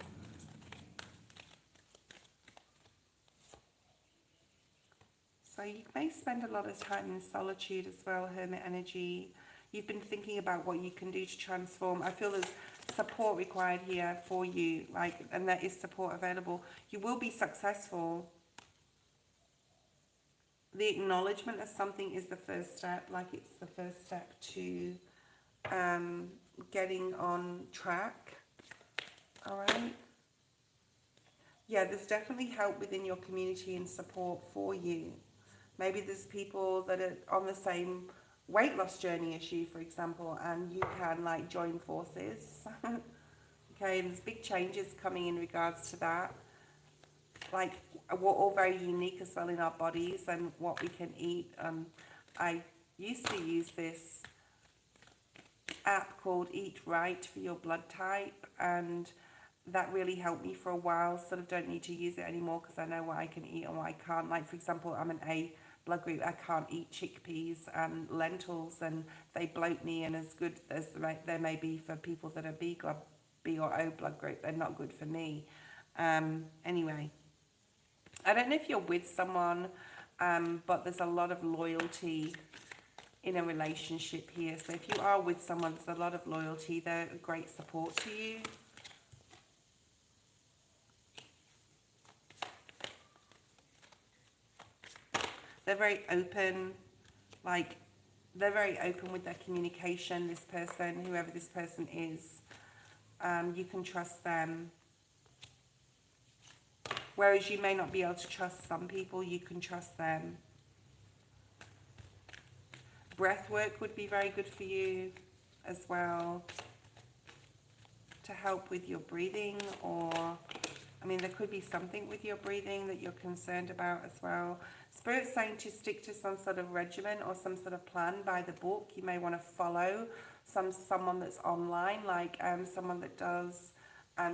So you may spend a lot of time in solitude as well, Hermit energy. You've been thinking about what you can do to transform. I feel there's support required here for you, like, and there is support available. You will be successful. The acknowledgement of something is the first step, like it's the first step to getting on track. All right. Yeah, there's definitely help within your community and support for you. Maybe there's people that are on the same weight loss journey as you, for example, and you can like join forces. Okay, and there's big changes coming in regards to that. Like, we're all very unique as well in our bodies and what we can eat. I used to use this app called Eat Right for your blood type, and that really helped me for a while. Sort of don't need to use it anymore because I know what I can eat and what I can't. Like, for example, I'm an A blood group. I can't eat chickpeas and lentils, and they bloat me, and as good as they may be for people that are B or O blood group, they're not good for me. Anyway, I don't know if you're with someone, but there's a lot of loyalty in a relationship here. So if you are with someone, there's a lot of loyalty. They're a great support to you. They're very open, like, they're very open with their communication, this person, whoever this person is. You can trust them. Whereas you may not be able to trust some people, you can trust them. Breath work would be very good for you as well, to help with your breathing, or, I mean, there could be something with your breathing that you're concerned about as well. Spirit's saying to stick to some sort of regimen or some sort of plan by the book. You may want to follow someone that's online, like someone that does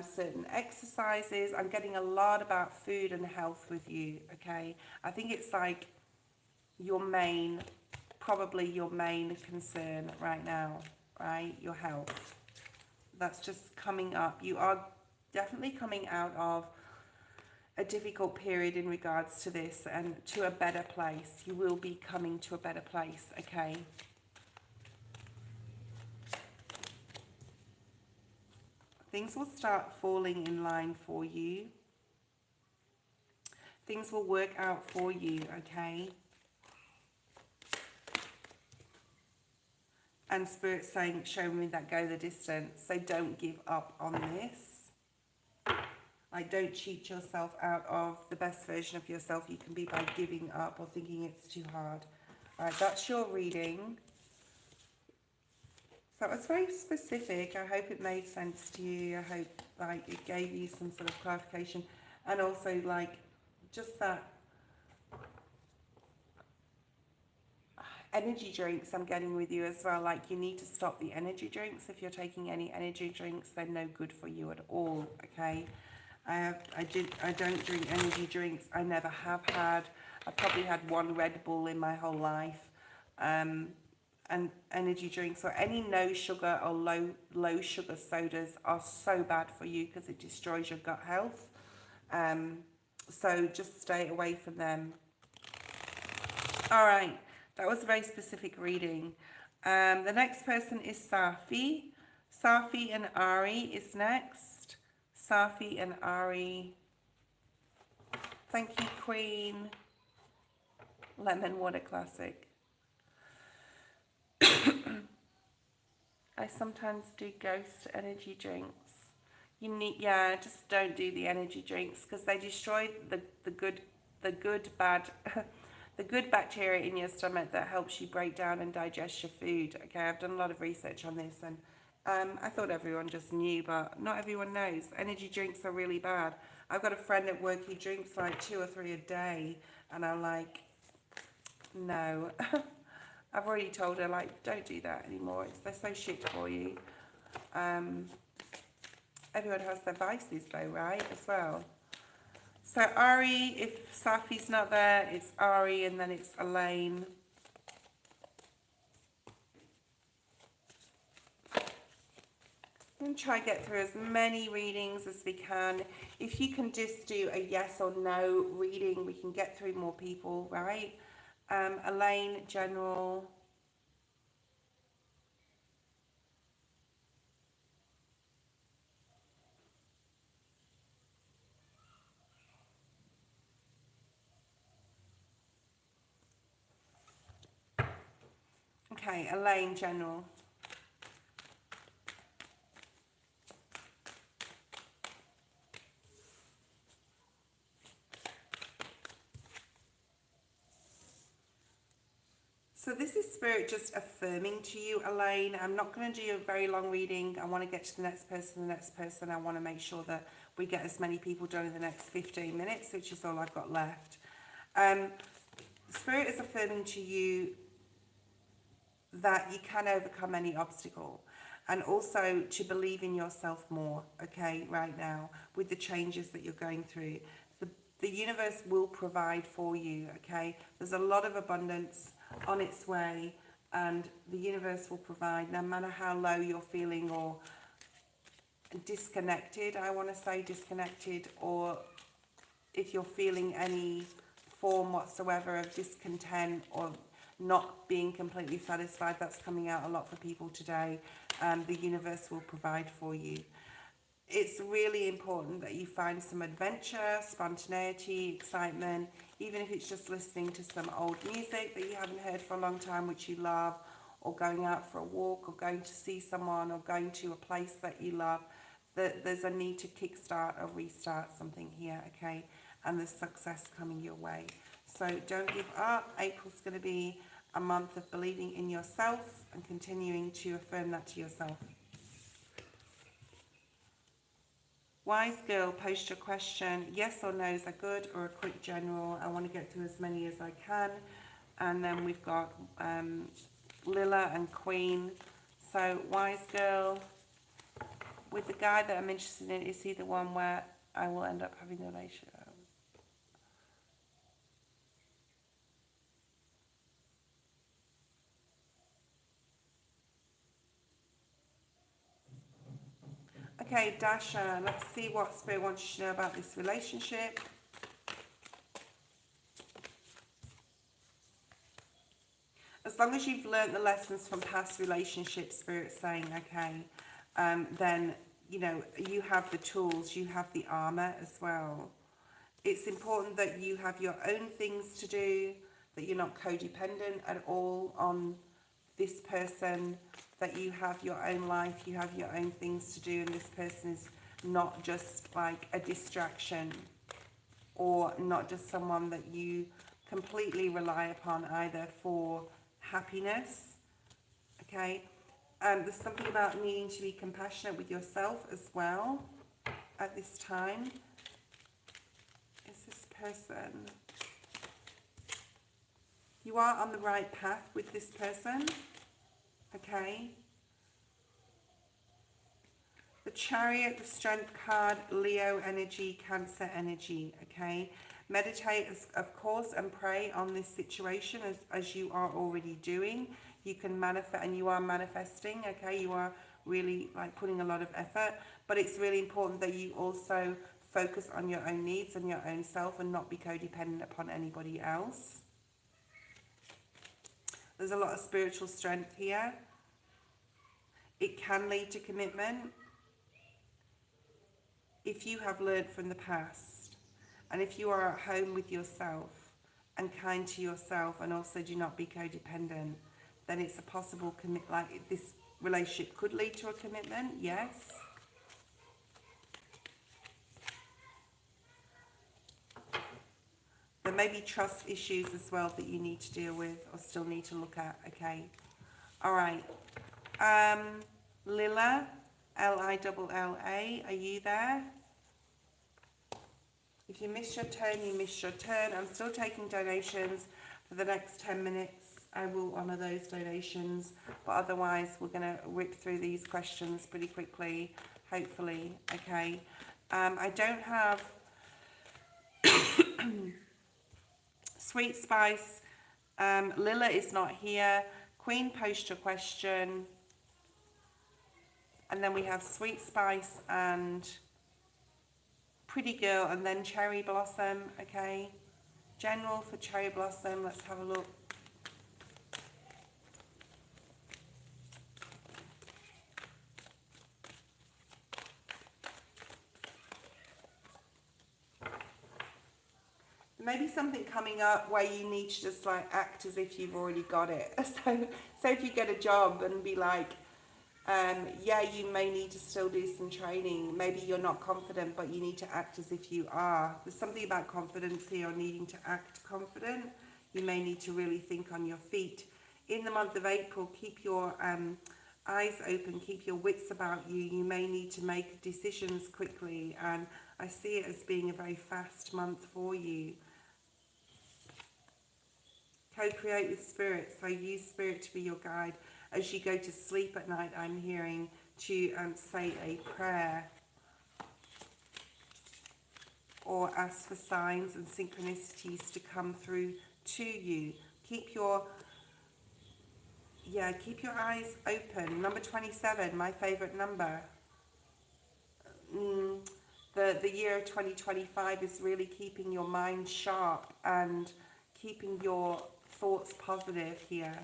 certain exercises. I'm getting a lot about food and health with you, okay? I think it's like probably your main concern right now, right? Your health. That's just coming up. You are definitely coming out of a difficult period in regards to this, and to a better place. You will be coming to a better place, okay? Things will start falling in line for you. Things will work out for you, okay? And Spirit's saying, show me that go the distance. So don't give up on this. Like, don't cheat yourself out of the best version of yourself you can be by giving up or thinking it's too hard. All right, that's your reading. So it was very specific. I hope it made sense to you. I hope like it gave you some sort of clarification, and also like just that energy drinks I'm getting with you as well. Like, you need to stop the energy drinks. If you're taking any energy drinks, they're no good for you at all, okay? I don't drink energy drinks. I never have had. I probably had one Red Bull in my whole life. And energy drinks or any no sugar or low sugar sodas are so bad for you because it destroys your gut health. So just stay away from them. All right, that was a very specific reading. The next person is Safi. Safi and Ari is next. Safi and Ari. Thank you, Queen. Lemon water classic. I sometimes do ghost energy drinks. Just don't do the energy drinks because they destroy the good bacteria in your stomach that helps you break down and digest your food. Okay, I've done a lot of research on this, and I thought everyone just knew, but not everyone knows. Energy drinks are really bad. I've got a friend at work who drinks like 2 or 3 a day, and I'm like, no. I've already told her, like, don't do that anymore. They're so shit for you. Everyone has their vices though, right, as well. So Ari, if Safi's not there, it's Ari and then it's Elaine. I'm going to try and get through as many readings as we can. If you can just do a yes or no reading, we can get through more people, right? Elaine, general. Okay, Elaine, general. So this is Spirit just affirming to you, Elaine. I'm not going to do a very long reading. I want to get to the next person. I want to make sure that we get as many people done in the next 15 minutes, which is all I've got left. Spirit is affirming to you that you can overcome any obstacle, and also to believe in yourself more, okay, right now, with the changes that you're going through. The universe will provide for you, okay? There's a lot of abundance on its way, and the universe will provide, no matter how low you're feeling or disconnected, I want to say disconnected, or if you're feeling any form whatsoever of discontent or not being completely satisfied. That's coming out a lot for people today. The universe will provide for you. It's really important that you find some adventure, spontaneity, excitement, even if it's just listening to some old music that you haven't heard for a long time, which you love, or going out for a walk, or going to see someone, or going to a place that you love. There's a need to kickstart or restart something here, okay? And there's success coming your way. So don't give up. April's going to be a month of believing in yourself and continuing to affirm that to yourself. Wise girl, post your question. Yes or no's are good, or a quick general. I want to get through as many as I can. And then we've got Lila and Queen. So wise girl, with the guy that I'm interested in, is he the one where I will end up having the relationship? Okay, Dasha, let's see what Spirit wants you to know about this relationship. As long as you've learned the lessons from past relationships, Spirit's saying, okay, then, you know, you have the tools, you have the armor as well. It's important that you have your own things to do, that you're not codependent at all on this person, that you have your own life, you have your own things to do, and this person is not just like a distraction, or not just someone that you completely rely upon either for happiness, okay? There's something about needing to be compassionate with yourself as well at this time. Is this person? You are on the right path with this person, okay? The Chariot, the Strength card, Leo energy, Cancer energy, okay? Meditate, of course, and pray on this situation as you are already doing. You can manifest, and you are manifesting, okay? You are really like putting a lot of effort, but it's really important that you also focus on your own needs and your own self and not be codependent upon anybody else. There's a lot of spiritual strength here. It can lead to commitment if you have learned from the past, and if you are at home with yourself and kind to yourself, and also do not be codependent, then it's a possible like this relationship could lead to a commitment, yes. There may be trust issues as well that you need to deal with or still need to look at, okay? All right. Lilla, Lilla, are you there? If you miss your turn, you miss your turn. I'm still taking donations for the next 10 minutes. I will honour those donations, but otherwise we're going to rip through these questions pretty quickly, hopefully, okay? I don't have Sweet Spice. Lilla is not here. Queen, post your question. And then we have Sweet Spice and Pretty Girl, and then Cherry Blossom, okay? General for Cherry Blossom, let's have a look. Maybe something coming up where you need to just like act as if you've already got it. So if you get a job and be like, yeah, you may need to still do some training. Maybe you're not confident, but you need to act as if you are. There's something about confidence here, or needing to act confident. You may need to really think on your feet. In the month of April, keep your eyes open, keep your wits about you. You may need to make decisions quickly, and I see it as being a very fast month for you. Co-create with spirit, so use spirit to be your guide. As you go to sleep at night, I'm hearing to say a prayer or ask for signs and synchronicities to come through to you. Keep your eyes open. Number 27, my favorite number. The year of 2025 is really keeping your mind sharp and keeping your thoughts positive here.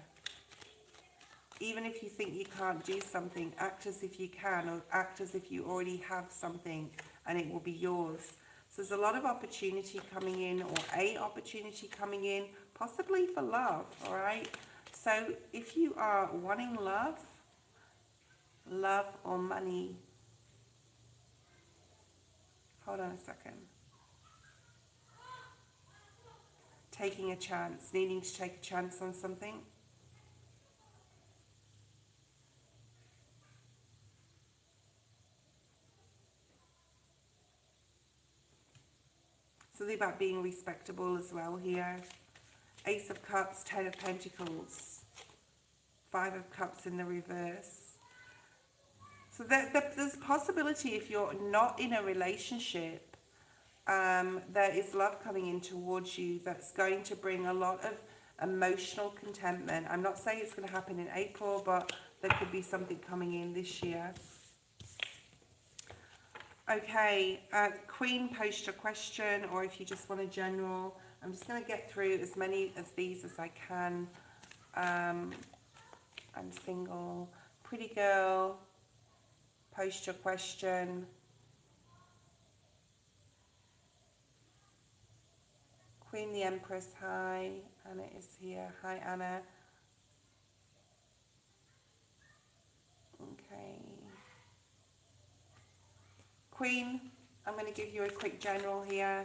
Even if you think you can't do something, act as if you can, or act as if you already have something and it will be yours. So there's a lot of opportunity coming in, or a opportunity coming in, possibly for love, all right? So if you are wanting love or money, hold on a second. Taking a chance, needing to take a chance on something. Something about being respectable as well here. Ace of Cups, Ten of Pentacles, Five of Cups in the reverse. So there's a possibility, if you're not in a relationship, there is love coming in towards you that's going to bring a lot of emotional contentment. I'm not saying it's going to happen in April, but there could be something coming in this year. Okay, Queen, post your question, or if you just want a general. I'm just going to get through as many of these as I can. I'm single. Pretty Girl, post your question. Queen the Empress, hi. Anna is here. Hi, Anna. Okay. Queen, I'm going to give you a quick general here.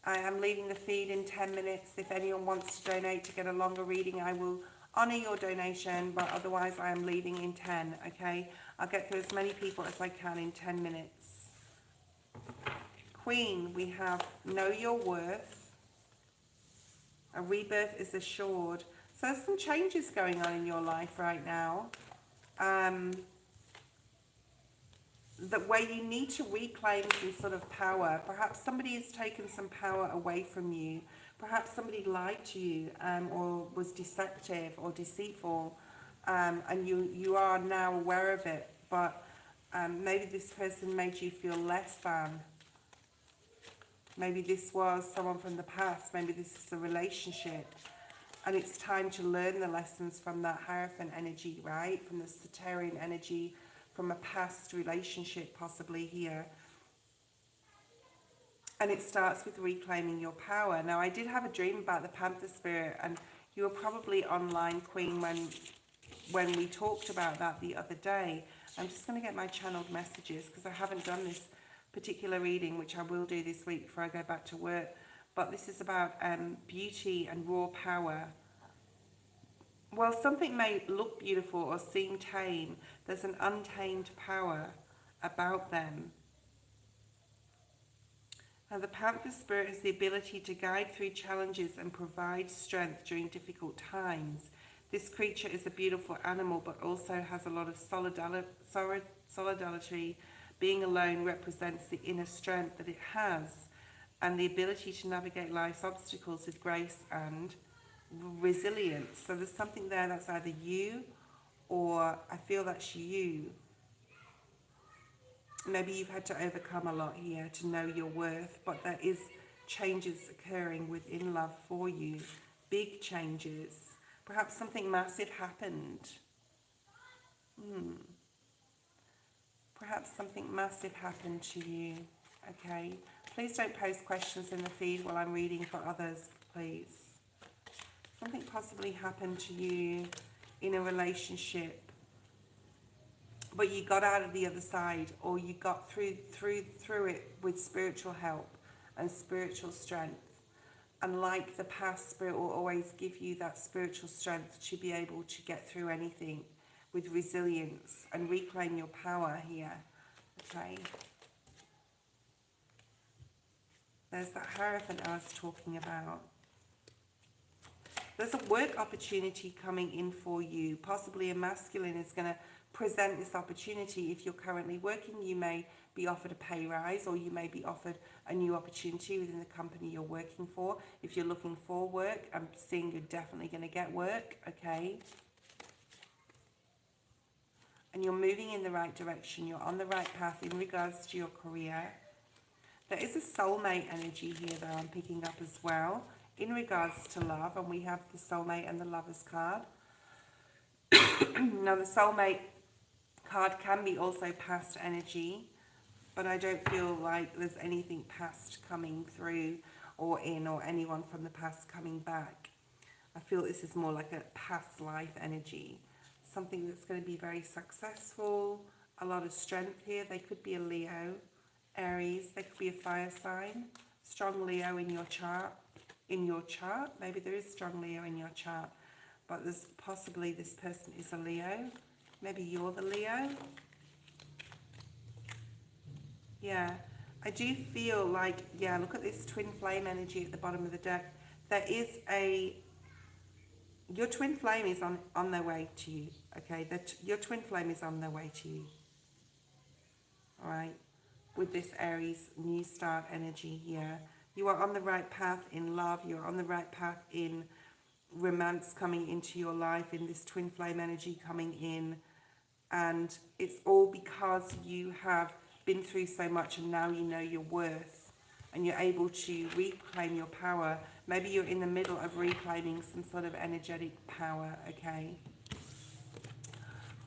I am leaving the feed in 10 minutes. If anyone wants to donate to get a longer reading, I will honour your donation, but otherwise I am leaving in 10, okay? I'll get through as many people as I can in 10 minutes. Queen, we have know your worth. A rebirth is assured. So there's some changes going on in your life right now. Where you need to reclaim some sort of power. Perhaps somebody has taken some power away from you. Perhaps somebody lied to you, or was deceptive or deceitful, and you are now aware of it. But maybe this person made you feel less than. Maybe this was someone from the past. Maybe this is a relationship. And it's time to learn the lessons from that Hierophant energy, right? From the Saturnian energy, from a past relationship possibly here. And it starts with reclaiming your power. Now, I did have a dream about the Panther Spirit, and you were probably online, Queen, when we talked about that the other day. I'm just going to get my channeled messages, because I haven't done this particular reading, which I will do this week before I go back to work. But this is about beauty and raw power. While something may look beautiful or seem tame, there's an untamed power about them. Now, the Panther spirit has the ability to guide through challenges and provide strength during difficult times. This creature is a beautiful animal, but also has a lot of solidarity. Being alone represents the inner strength that it has and the ability to navigate life's obstacles with grace and resilience. So there's something there that's either you, or I feel that's you. Maybe you've had to overcome a lot here to know your worth, but there is changes occurring within love for you. Big changes. Perhaps something massive happened. Perhaps something massive happened to you. Okay. Please don't post questions in the feed while I'm reading for others, please. Something possibly happened to you in a relationship, but you got out of the other side, or you got through it with spiritual help and spiritual strength. And like the past, Spirit will always give you that spiritual strength to be able to get through anything with resilience and reclaim your power here. Okay. There's that Hierophant I was talking about. There's a work opportunity coming in for you. Possibly a masculine is going to present this opportunity. If you're currently working, you may be offered a pay rise, or you may be offered a new opportunity within the company you're working for. If you're looking for work, I'm seeing you're definitely going to get work, okay? And you're moving in the right direction. You're on the right path in regards to your career. There is a soulmate energy here that I'm picking up as well in regards to love, and we have the soulmate and the lovers card. Now, the soulmate card can be also past energy, but I don't feel like there's anything past coming through or in, or anyone from the past coming back. I feel this is more like a past life energy, something that's going to be very successful, a lot of strength here. They could be a Leo, Aries, they could be a fire sign, strong Leo in your chart. Maybe there is strong Leo in your chart, but there's possibly this person is a Leo. Maybe you're the Leo. Yeah, I do feel like, yeah, look at this twin flame energy at the bottom of the deck. There is your twin flame is on their way to you, okay? Your twin flame is on their way to you, all right? With this Aries new start energy here. You are on the right path in love. You're on the right path in romance coming into your life, in this twin flame energy coming in. And it's all because you have been through so much, and now you know your worth and you're able to reclaim your power. Maybe you're in the middle of reclaiming some sort of energetic power, okay?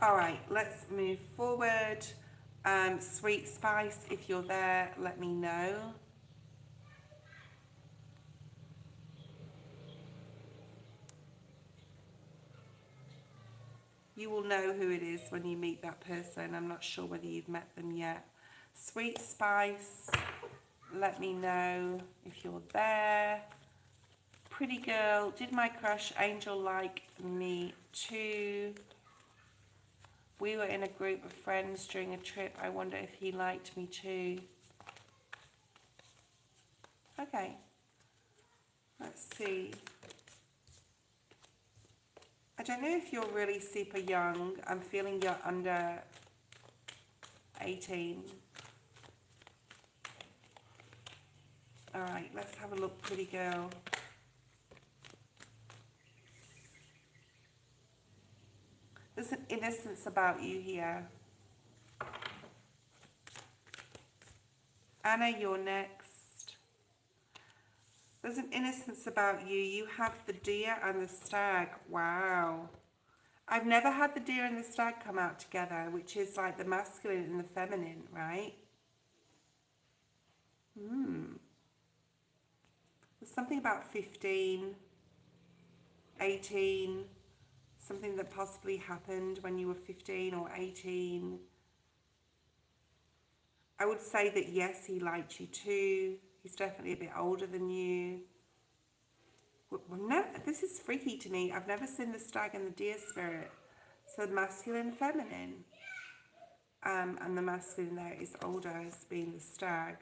All right, let's move forward. Sweet Spice, if you're there, let me know. You will know who it is when you meet that person. I'm not sure whether you've met them yet. Sweet Spice, let me know if you're there. Pretty girl, did my crush Angel like me too? We were in a group of friends during a trip. I wonder if he liked me too. Okay, let's see. I don't know if you're really super young. I'm feeling you're under 18. All right, let's have a look, pretty girl. There's an innocence about you here. Anna, you're next. There's an innocence about you. You have the deer and the stag. Wow. I've never had the deer and the stag come out together, which is like the masculine and the feminine, right? There's something about 15, 18, something that possibly happened when you were 15 or 18. I would say that yes, he liked you too. He's definitely a bit older than you. No, this is freaky to me. I've never seen the stag and the deer spirit. So masculine, feminine. And the masculine there is older as being the stag.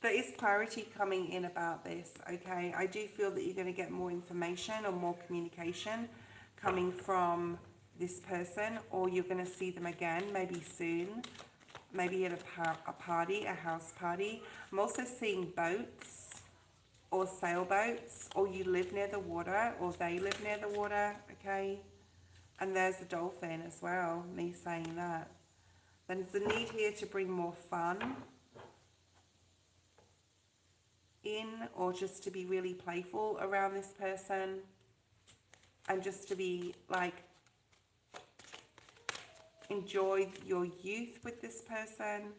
There is clarity coming in about this, okay? I do feel that you're going to get more information or more communication coming from this person, or you're going to see them again, maybe soon, maybe at a party, a house party. I'm also seeing boats or sailboats, or you live near the water, or they live near the water, okay? And there's a dolphin as well, me saying that. Then there's a need here to bring more fun in, or just to be really playful around this person, and just to be like, enjoy your youth with this person.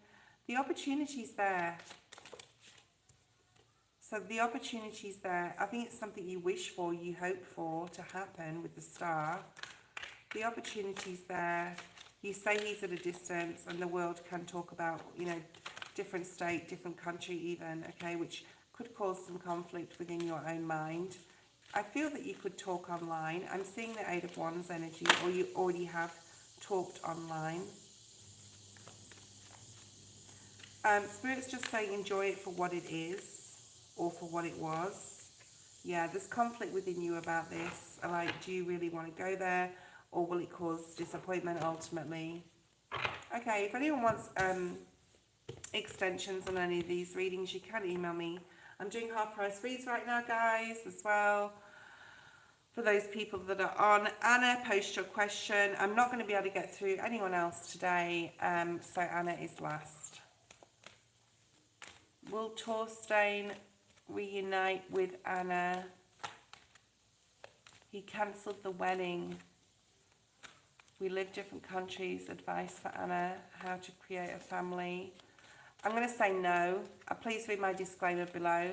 The opportunity's there. So the opportunity's there. I think it's something you wish for, you hope for to happen with the star. The opportunity's there. You say he's at a distance, and the world can talk about, you know, different state, different country even, okay, which could cause some conflict within your own mind. I feel that you could talk online. I'm seeing the Eight of Wands energy, or you already have talked online. Spirit's just saying enjoy it for what it is, or for what it was. Yeah, there's conflict within you about this. Like, do you really want to go there, or will it cause disappointment ultimately? Okay, if anyone wants extensions on any of these readings, you can email me. I'm doing half price reads right now, guys, as well. For those people that are on, Anna, post your question. I'm not going to be able to get through anyone else today, so Anna is last. Will Torstein reunite with Anna? He cancelled the wedding. We live different countries. Advice for Anna, how to create a family. I'm going to say no. Please read my disclaimer below.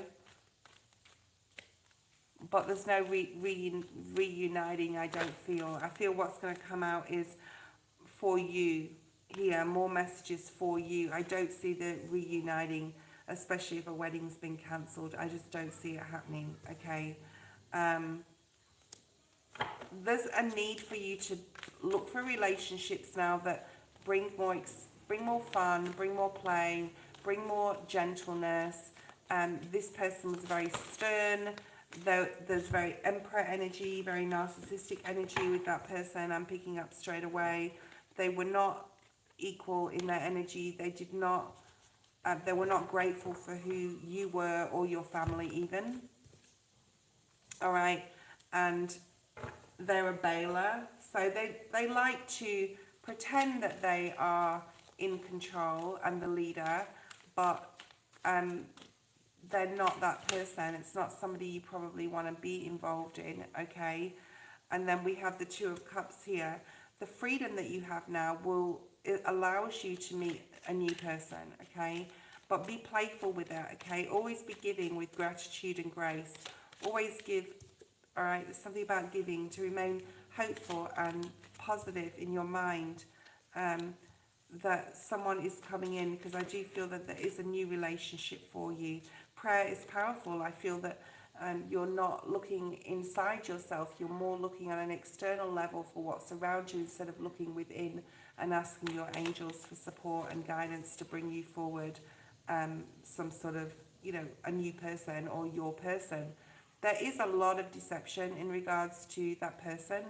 But there's no reuniting, I don't feel. I feel what's going to come out is for you here, more messages for you. I don't see the reuniting, especially if a wedding's been cancelled. I just don't see it happening, okay? There's a need for you to look for relationships now that bring more fun, bring more play, bring more gentleness. This person was very stern. There's very emperor energy, very narcissistic energy with that person. I'm picking up straight away. They were not equal in their energy. They did not. They were not grateful for who you were or your family even. All right, and they're a bailer, so they like to pretend that they are in control and the leader, but they're not that person. It's not somebody you probably want to be involved in, okay? And then we have the Two of Cups here. The freedom that you have now it allows you to meet a new person, okay? But be playful with it, okay? Always be giving with gratitude and grace. Always give, all right? There's something about giving, to remain hopeful and positive in your mind, that someone is coming in, because I do feel that there is a new relationship for you. Prayer is powerful. I feel that you're not looking inside yourself. You're more looking on an external level for what's around you, instead of looking within and asking your angels for support and guidance to bring you forward some sort of, you know, a new person or your person. There is a lot of deception in regards to that person.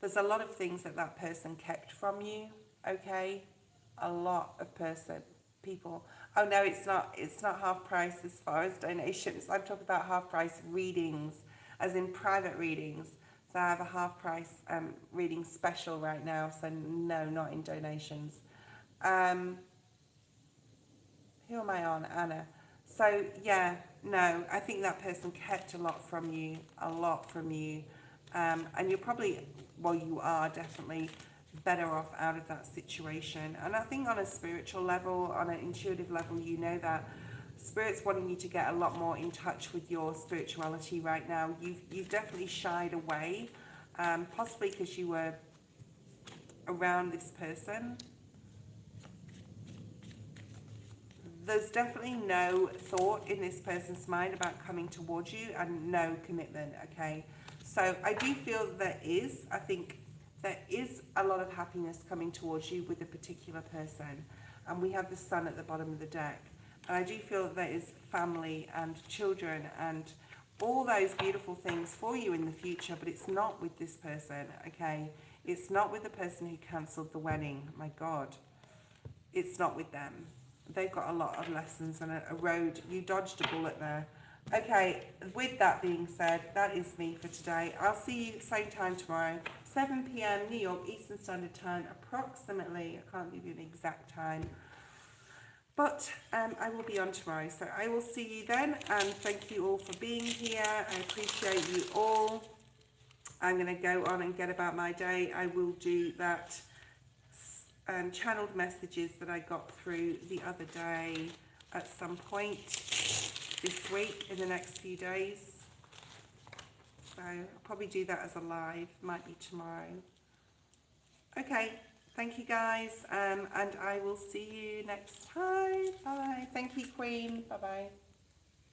There's a lot of things that that person kept from you, okay? A lot of people. Oh no, it's not half price as far as donations. I'm talking about half price readings, as in private readings. So I have a half price reading special right now, so no, not in donations. Who am I on? Anna. So yeah, no, I think that person kept a lot from you, and you're probably, well, you are definitely better off out of that situation. And I think on a spiritual level, on an intuitive level, you know that Spirit's wanting you to get a lot more in touch with your spirituality right now. You've definitely shied away, possibly because you were around this person. there's definitely no thought in this person's mind about coming towards you and no commitment, okay? So I do feel I think there is a lot of happiness coming towards you with a particular person. And we have the sun at the bottom of the deck. And I do feel that there is family and children and all those beautiful things for you in the future, but it's not with this person, okay? It's not with the person who cancelled the wedding, my God. It's not with them. They've got a lot of lessons and a road. You dodged a bullet there. Okay, with that being said, that is me for today. I'll see you same time tomorrow, 7 p.m. New York Eastern Standard Time, approximately. I can't give you an exact time. But I will be on tomorrow, so I will see you then, and thank you all for being here. I appreciate you all. I'm going to go on and get about my day. I will do that channeled messages that I got through the other day at some point this week, in the next few days. So I'll probably do that as a live, might be tomorrow. Okay. Thank you guys, and I will see you next time. Bye. Thank you, Queen. Bye-bye.